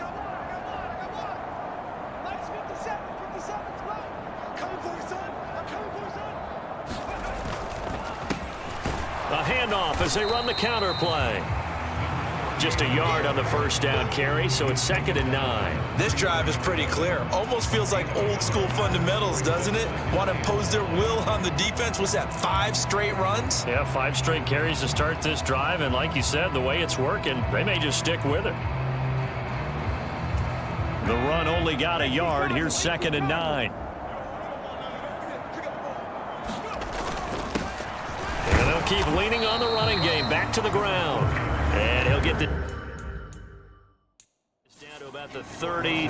A handoff as they run the counter play. Just a yard on the first down carry, so it's 2nd and 9. This drive is pretty clear. Almost feels like old school fundamentals, doesn't it? Want to impose their will on the defense. Was that 5 straight runs? Yeah, 5 straight carries to start this drive, and like you said, the way it's working, they may just stick with it. The run only got a yard. Here's 2nd and 9. And they'll keep leaning on the running game. Back to the ground. And he'll get the... It's down to about the 30.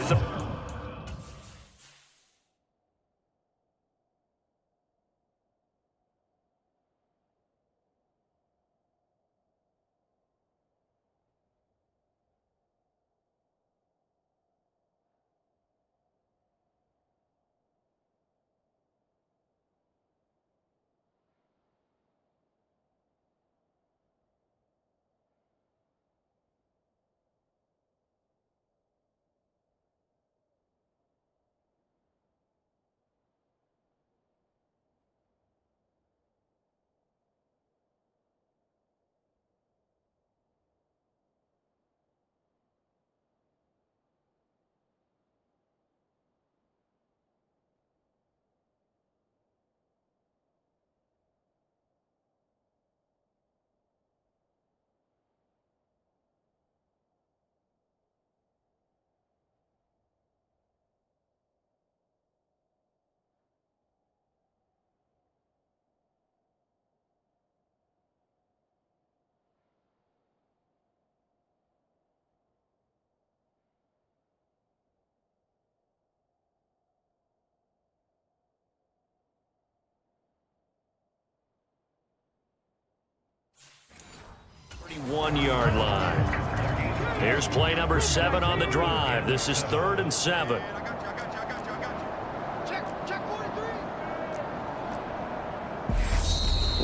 One-yard line. Here's play number 7 on the drive. This is 3rd and 7.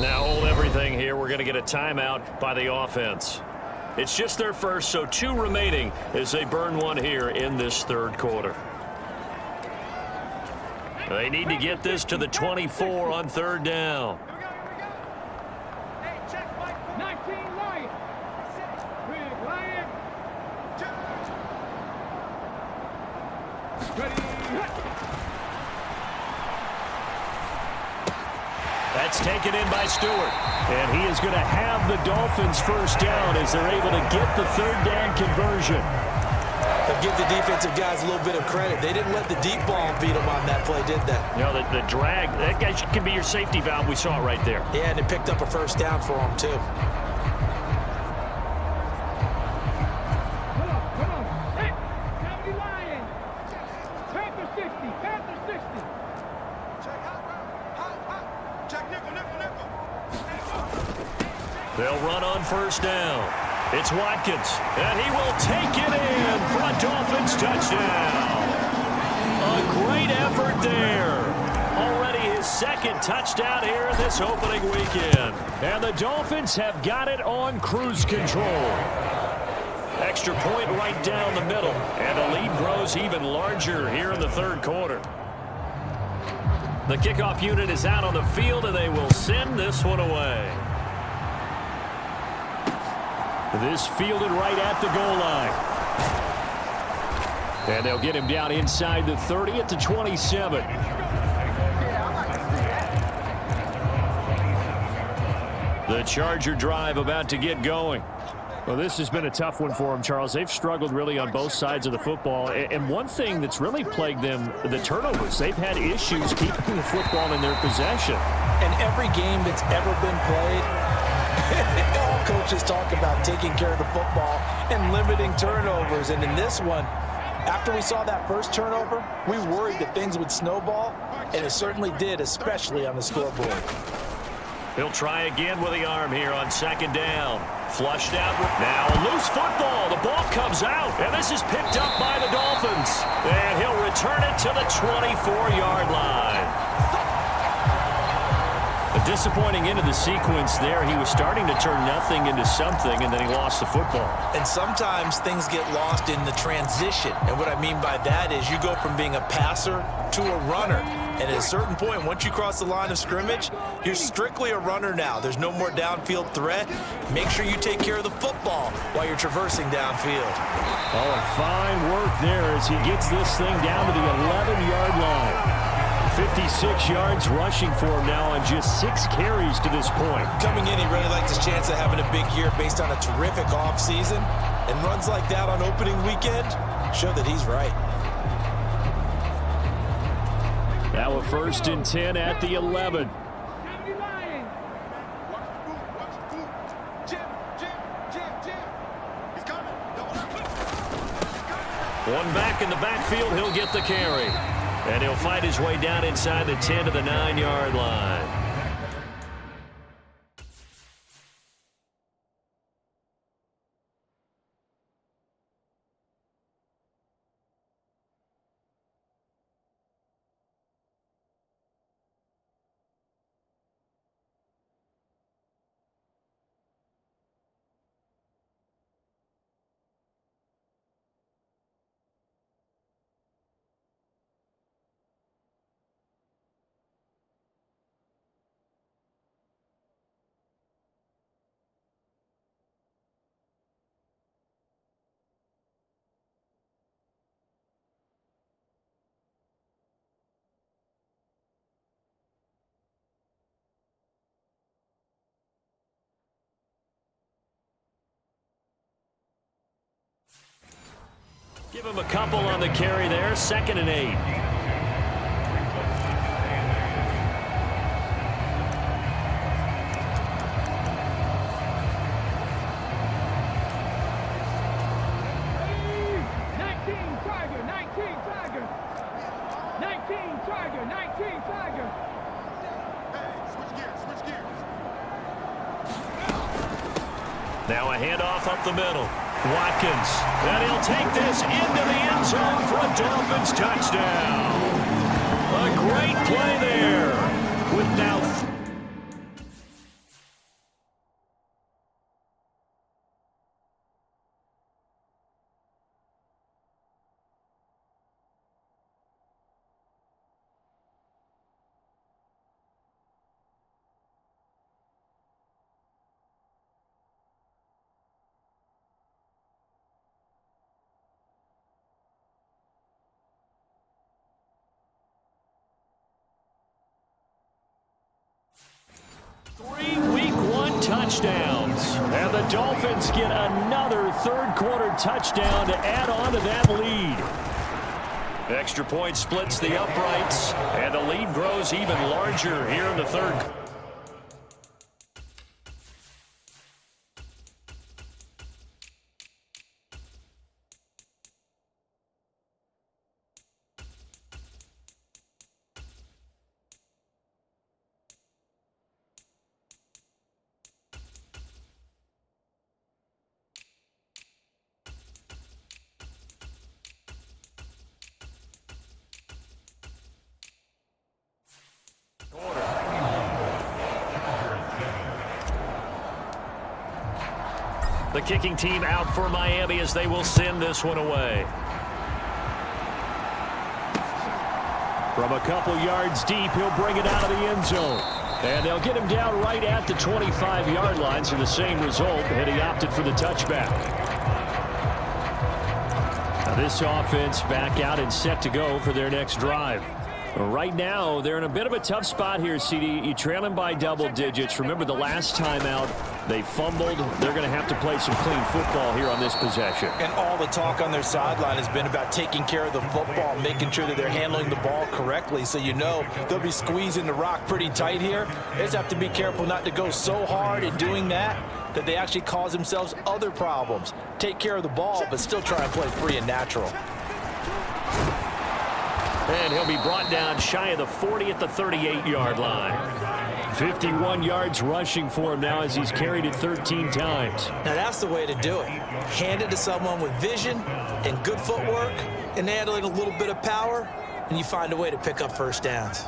Now hold everything here. We're going to get a timeout by the offense. It's just their first, so 2 remaining as they burn one here in this 3rd quarter. They need to get this to the 24 on 3rd down. That's taken in by Stewart. And he is going to have the Dolphins first down as they're able to get the 3rd down conversion. They'll give the defensive guys a little bit of credit. They didn't let the deep ball beat them on that play, did they? You know, the drag, that guy can be your safety valve. We saw it right there. Yeah, and it picked up a first down for them, too. They'll run on first down. It's Watkins, and he will take it in for a Dolphins touchdown. A great effort there. Already his 2nd touchdown here in this opening weekend. And the Dolphins have got it on cruise control. Extra point right down the middle, and the lead grows even larger here in the 3rd quarter. The kickoff unit is out on the field, and they will send this one away. This fielded right at the goal line. And they'll get him down inside the 30 at the 27. The Charger drive about to get going. Well, this has been a tough one for them, Charles. They've struggled really on both sides of the football. And one thing that's really plagued them, the turnovers. They've had issues keeping the football in their possession. And every game that's ever been played, all coaches talk about taking care of the football and limiting turnovers. And in this one, after we saw that first turnover, we worried that things would snowball, and it certainly did, especially on the scoreboard. He'll try again with the arm here on second down. Flushed out. Now a loose football. The ball comes out, and this is picked up by the Dolphins. And he'll return it to the 24-yard line. A disappointing end of the sequence there. He was starting to turn nothing into something, and then he lost the football. And sometimes things get lost in the transition. And what I mean by that is you go from being a passer to a runner. And at a certain point, once you cross the line of scrimmage, you're strictly a runner now. There's no more downfield threat. Make sure you take care of the football while you're traversing downfield. Oh, and fine work there as he gets this thing down to the 11-yard line. 56 yards rushing for him now on just 6 carries to this point. Coming in, he really likes his chance of having a big year based on a terrific offseason. And runs like that on opening weekend show that he's right. Now a 1st and 10 at the 11. One back in the backfield, he'll get the carry. And he'll fight his way down inside the 10 to the 9-yard line. Give him a couple on the carry there. 2nd and 8. Now a handoff up the middle. Watkins, and he'll take this into the end zone for a Dolphins touchdown. A great play there with now Week 1 touchdowns. And the Dolphins get another third-quarter touchdown to add on to that lead. Extra point splits the uprights, and the lead grows even larger here in the third. The kicking team out for Miami as they will send this one away. From a couple yards deep, he'll bring it out of the end zone. And they'll get him down right at the 25-yard line, so the same result, and he opted for the touchback. Now this offense back out and set to go for their next drive. Right now, they're in a bit of a tough spot here, CD. You trail them by double digits. Remember the last time out, they fumbled. They're going to have to play some clean football here on this possession. And all the talk on their sideline has been about taking care of the football, making sure that they're handling the ball correctly. So you know they'll be squeezing the rock pretty tight here. They just have to be careful not to go so hard in doing that they actually cause themselves other problems. Take care of the ball, but still try and play free and natural. And he'll be brought down shy of the 40 at the 38-yard line. 51 yards rushing for him now as he's carried it 13 times. Now that's the way to do it. Hand it to someone with vision and good footwork and add a little bit of power, and you find a way to pick up first downs.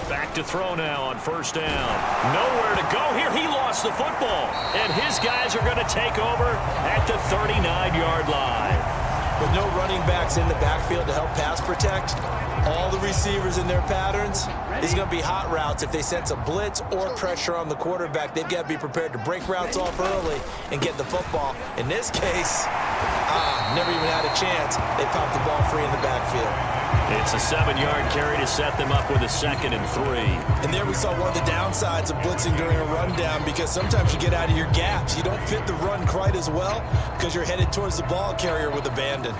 Back to throw now on first down. Nowhere to go here. He lost the football. And his guys are going to take over at the 39-yard line. With no running backs in the backfield to help pass protect, all the receivers in their patterns, these are going to be hot routes. If they sense a blitz or pressure on the quarterback, they've got to be prepared to break routes off early and get the football. In this case, never even had a chance. They popped the ball free in the backfield. It's a 7-yard carry to set them up with a 2nd and 3. And there we saw one of the downsides of blitzing during a rundown, because sometimes you get out of your gaps. You don't fit the run quite as well because you're headed towards the ball carrier with abandon.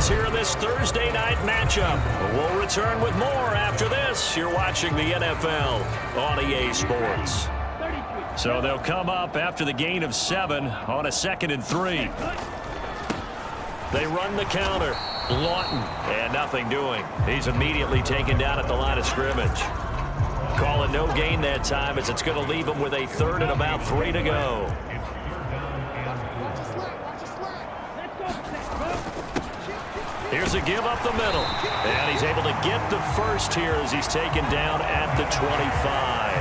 Here in this Thursday night matchup. We'll return with more after this. You're watching the NFL on EA Sports. So they'll come up after the gain of 7 on a 2nd and 3. They run the counter. Lawton, and nothing doing. He's immediately taken down at the line of scrimmage. Call it no gain that time, as it's going to leave him with a 3rd and about 3 to go. Here's a give up the middle. And he's able to get the first here as he's taken down at the 25.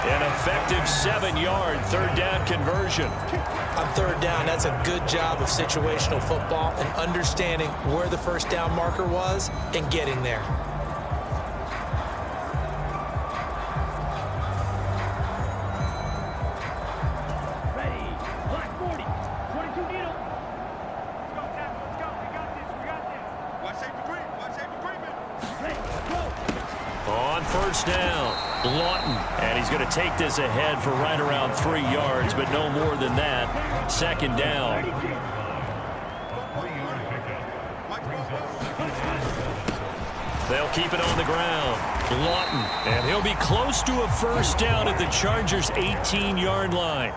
An effective 7-yard 3rd down conversion. On 3rd down, that's a good job of situational football and understanding where the first down marker was and getting there. First down, Lawton, and he's going to take this ahead for right around 3 yards, but no more than that. 2nd down. They'll keep it on the ground. Lawton, and he'll be close to a first down at the Chargers' 18-yard line.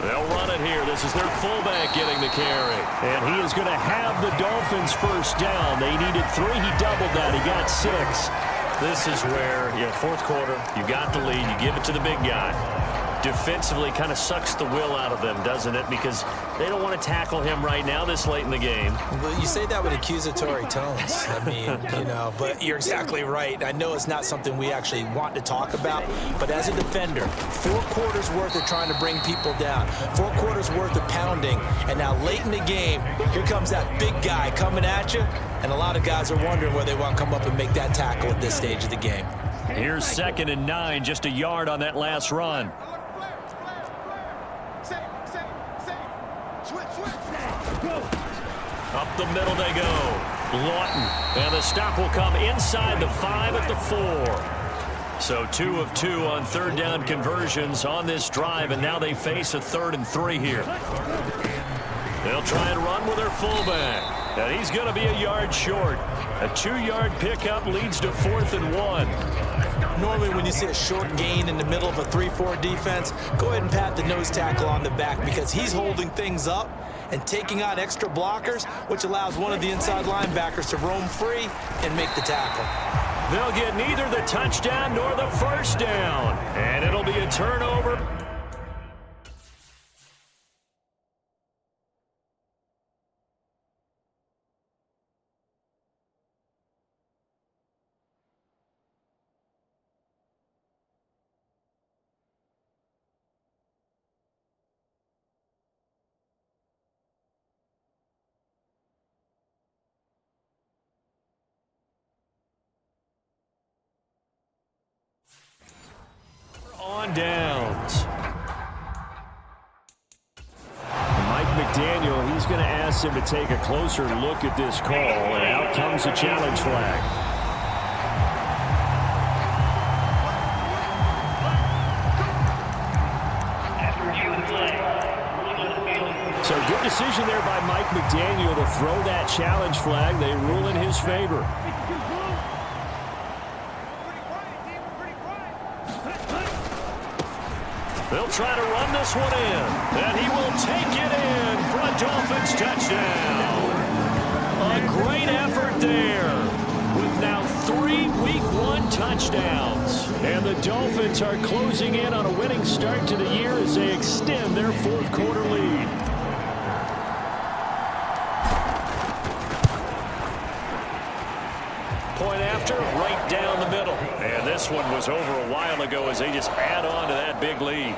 They'll run it here. This is their fullback getting the carry. And he is going to have the Dolphins first down. They needed 3. He doubled that. He got 6. This is where, 4th quarter, you got the lead. You give it to the big guy. Defensively kind of sucks the will out of them, doesn't it? Because they don't want to tackle him right now this late in the game. Well, you say that with accusatory tones. I mean, but you're exactly right. I know it's not something we actually want to talk about, but as a defender, 4 quarters worth of trying to bring people down, 4 quarters worth of pounding, and now late in the game, here comes that big guy coming at you, and a lot of guys are wondering where they want to come up and make that tackle at this stage of the game. Here's 2nd and 9, just a yard on that last run. Up the middle they go. Lawton. And the stop will come inside the 5 at the 4. So 2 of 2 on 3rd down conversions on this drive, and now they face a 3rd and 3 here. They'll try and run with their fullback. And he's going to be a yard short. A 2-yard pickup leads to 4th and 1. Normally when you see a short gain in the middle of a 3-4 defense, go ahead and pat the nose tackle on the back, because he's holding things up and taking on extra blockers, which allows one of the inside linebackers to roam free and make the tackle. They'll get neither the touchdown nor the first down. And it'll be a turnover. On downs. Mike McDaniel, he's going to ask him to take a closer look at this call, and out comes a challenge flag. So good decision there by Mike McDaniel to throw that challenge flag. They rule in his favor. They'll try to run this one in, and he will take it in for a Dolphins touchdown. A great effort there with now 3 Week 1 touchdowns. And the Dolphins are closing in on a winning start to the year as they extend their fourth quarter lead. Point after, right down the middle. And this one was over a while ago as they just add on to that big lead.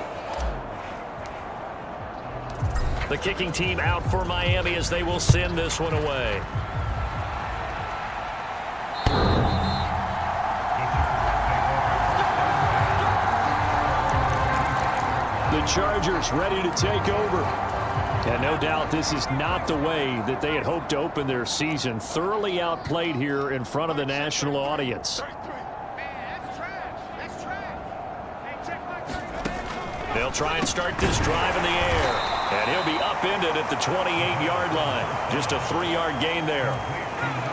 The kicking team out for Miami as they will send this one away. The Chargers ready to take over. And no doubt this is not the way that they had hoped to open their season. Thoroughly outplayed here in front of the national audience. They'll try and start this drive in the air. And he'll be upended at the 28-yard line. Just a 3-yard gain there.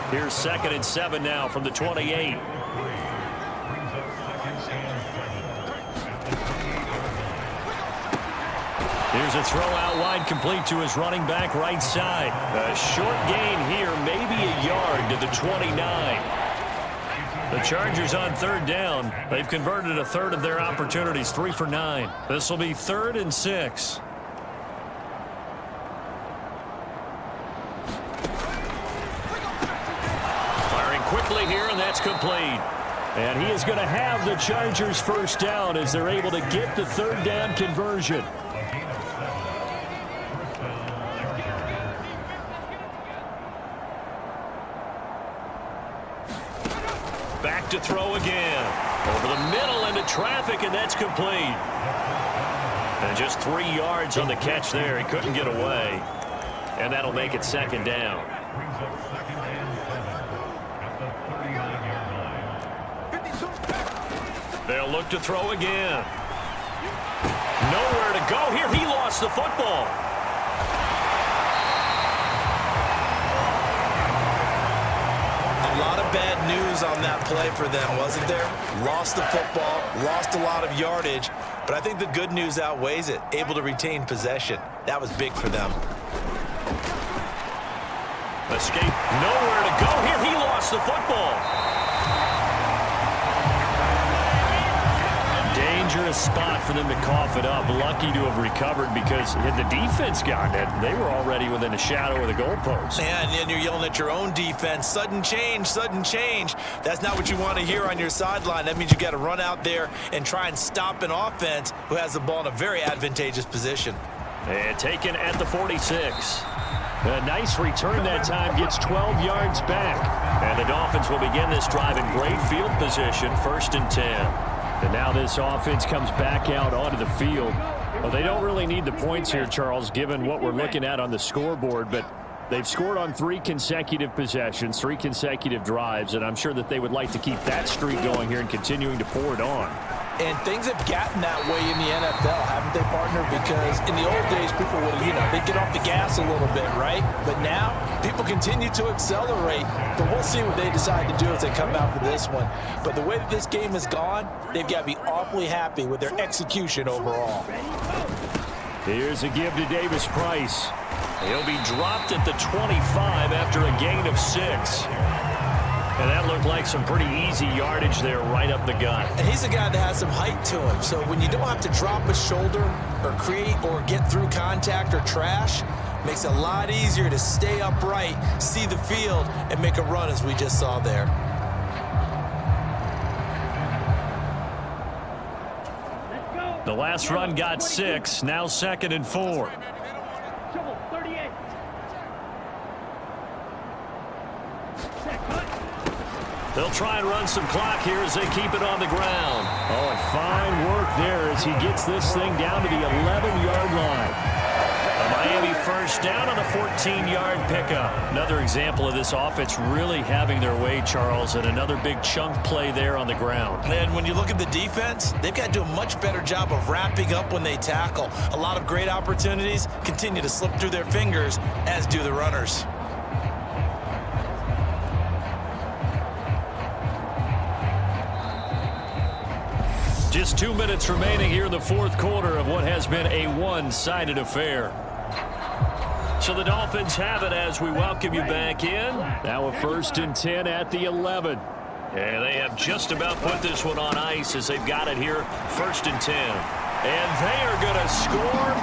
Here's 2nd and 7 now from the 28. Here's a throw out wide, complete to his running back right side. A short gain here, maybe a yard to the 29. The Chargers on 3rd down. They've converted a third of their opportunities, 3 for 9. This will be 3rd and 6. Firing quickly here, and that's complete. And he is going to have the Chargers first down as they're able to get the 3rd down conversion. Back to throw again. Over the middle into traffic, and that's complete. And just 3 yards on the catch there. He couldn't get away. And that'll make it 2nd down. They'll look to throw again. Nowhere to go here. He lost the football. A lot of bad news on that play for them, wasn't there? Lost the football, lost a lot of yardage, but I think the good news outweighs it. Able to retain possession. That was big for them. Escape. Nowhere to go here. He lost the football. Dangerous spot for them to cough it up. Lucky to have recovered because had the defense gotten it, they were already within a shadow of the goalpost. And you're yelling at your own defense. Sudden change, sudden change. That's not what you want to hear on your sideline. That means you got to run out there and try and stop an offense who has the ball in a very advantageous position. And taken at the 46. A nice return that time, gets 12 yards back. And the Dolphins will begin this drive in great field position, 1st and 10. And now this offense comes back out onto the field. Well, they don't really need the points here, Charles, given what we're looking at on the scoreboard, but they've scored on 3 consecutive possessions, 3 consecutive drives, and I'm sure that they would like to keep that streak going here and continuing to pour it on. And things have gotten that way in the NFL, haven't they, partner? Because in the old days, people would, they'd get off the gas a little bit, right? But now, people continue to accelerate. But we'll see what they decide to do as they come out for this one. But the way that this game has gone, they've got to be awfully happy with their execution overall. Here's a give to Davis Price. He'll be dropped at the 25 after a gain of 6. And that looked like some pretty easy yardage there right up the gut. And he's a guy that has some height to him. So when you don't have to drop a shoulder or create or get through contact or trash, makes it a lot easier to stay upright, see the field, and make a run as we just saw there. The last run got 6, now 2nd and 4. Trouble, 38. They'll try and run some clock here as they keep it on the ground. Oh, and fine work there as he gets this thing down to the 11-yard line. A Miami first down on a 14-yard pickup. Another example of this offense really having their way, Charles, and another big chunk play there on the ground. And when you look at the defense, they've got to do a much better job of wrapping up when they tackle. A lot of great opportunities continue to slip through their fingers, as do the runners. Just 2 minutes remaining here in the fourth quarter of what has been a one-sided affair. So the Dolphins have it as we welcome you back in. Now a 1st and 10 at the 11. And they have just about put this one on ice as they've got it here, 1st and 10. And they are going to score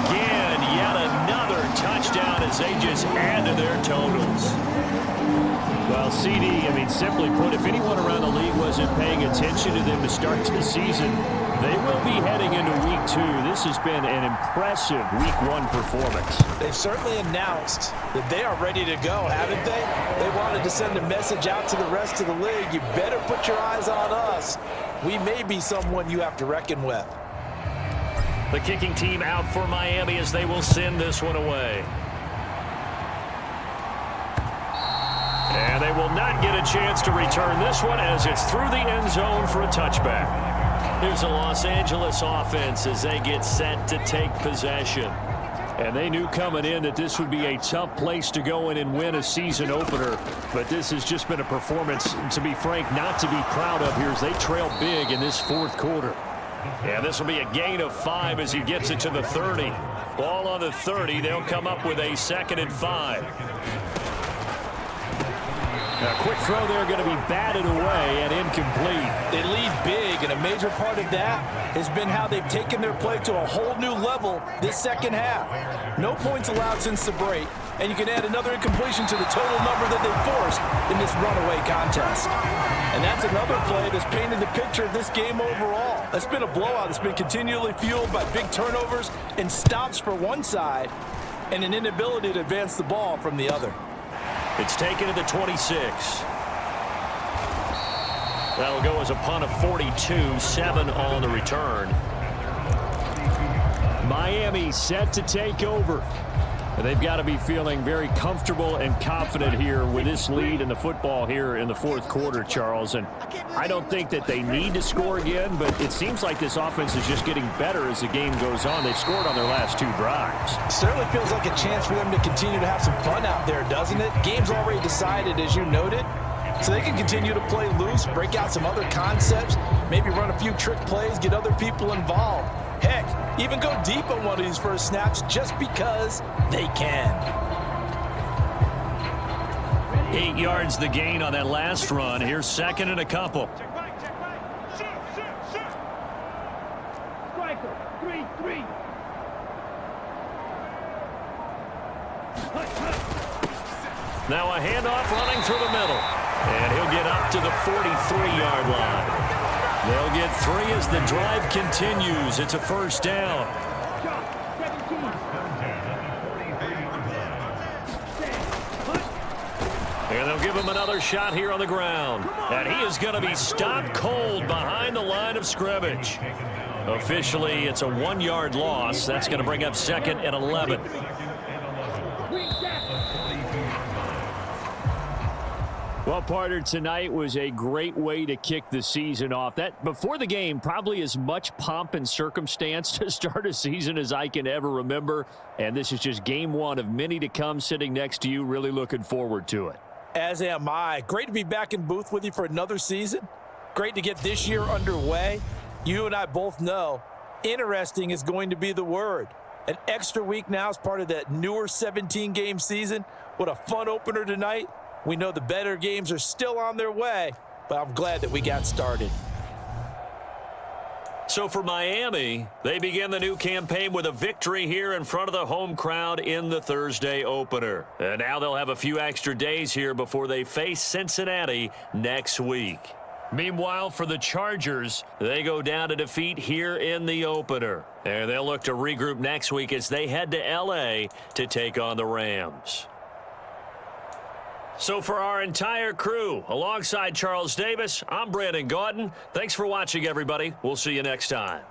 again. Yet another touchdown as they just add to their totals. Well, CD, I mean, simply put, if anyone around the league wasn't paying attention to them to start the season, they will be heading into week 2. This has been an impressive week 1 performance. They've certainly announced that they are ready to go, haven't they? They wanted to send a message out to the rest of the league. You better put your eyes on us. We may be someone you have to reckon with. The kicking team out for Miami as they will send this one away. And they will not get a chance to return this one as it's through the end zone for a touchback. Here's the Los Angeles offense as they get set to take possession. And they knew coming in that this would be a tough place to go in and win a season opener. But this has just been a performance, to be frank, not to be proud of here as they trail big in this fourth quarter. Yeah, this will be a gain of 5 as he gets it to the 30. Ball on the 30. They'll come up with a 2nd and 5. A quick throw there going to be batted away and incomplete. They lead big, and a major part of that has been how they've taken their play to a whole new level this second half. No points allowed since the break, and you can add another incompletion to the total number that they forced in this runaway contest. And that's another play that's painted the picture of this game overall. That's been a blowout that's been continually fueled by big turnovers and stops for one side and an inability to advance the ball from the other. It's taken to the 26. That'll go as a punt of 42, 7 on the return. Miami set to take over. And they've got to be feeling very comfortable and confident here with this lead in the football here in the fourth quarter, Charles. And I don't think that they need to score again, but it seems like this offense is just getting better as the game goes on. They've scored on their last 2 drives. Certainly feels like a chance for them to continue to have some fun out there, doesn't it? Game's already decided, as you noted, so they can continue to play loose, break out some other concepts, maybe run a few trick plays, get other people involved. Heck, even go deep on one of these first snaps just because they can. 8 yards the gain on that last run. Here's 2nd and a couple. Striker, 3-3. Now a handoff running through the middle. And he'll get up to the 43-yard line. They'll get 3 as the drive continues. It's a first down. And they'll give him another shot here on the ground. And he is going to be stopped cold behind the line of scrimmage. Officially, it's a 1-yard loss. That's going to bring up 2nd and 11. Well, partner, tonight was a great way to kick the season off. That before the game, probably as much pomp and circumstance to start a season as I can ever remember. And this is just game 1 of many to come sitting next to you. Really looking forward to it. As am I. Great to be back in booth with you for another season. Great to get this year underway. You and I both know interesting is going to be the word. An extra week now as part of that newer 17-game season. What a fun opener tonight. We know the better games are still on their way, but I'm glad that we got started. So for Miami, they begin the new campaign with a victory here in front of the home crowd in the Thursday opener. And now they'll have a few extra days here before they face Cincinnati next week. Meanwhile, for the Chargers, they go down to defeat here in the opener. And they'll look to regroup next week as they head to L.A. to take on the Rams. So for our entire crew, alongside Charles Davis, I'm Brandon Gaudin. Thanks for watching, everybody. We'll see you next time.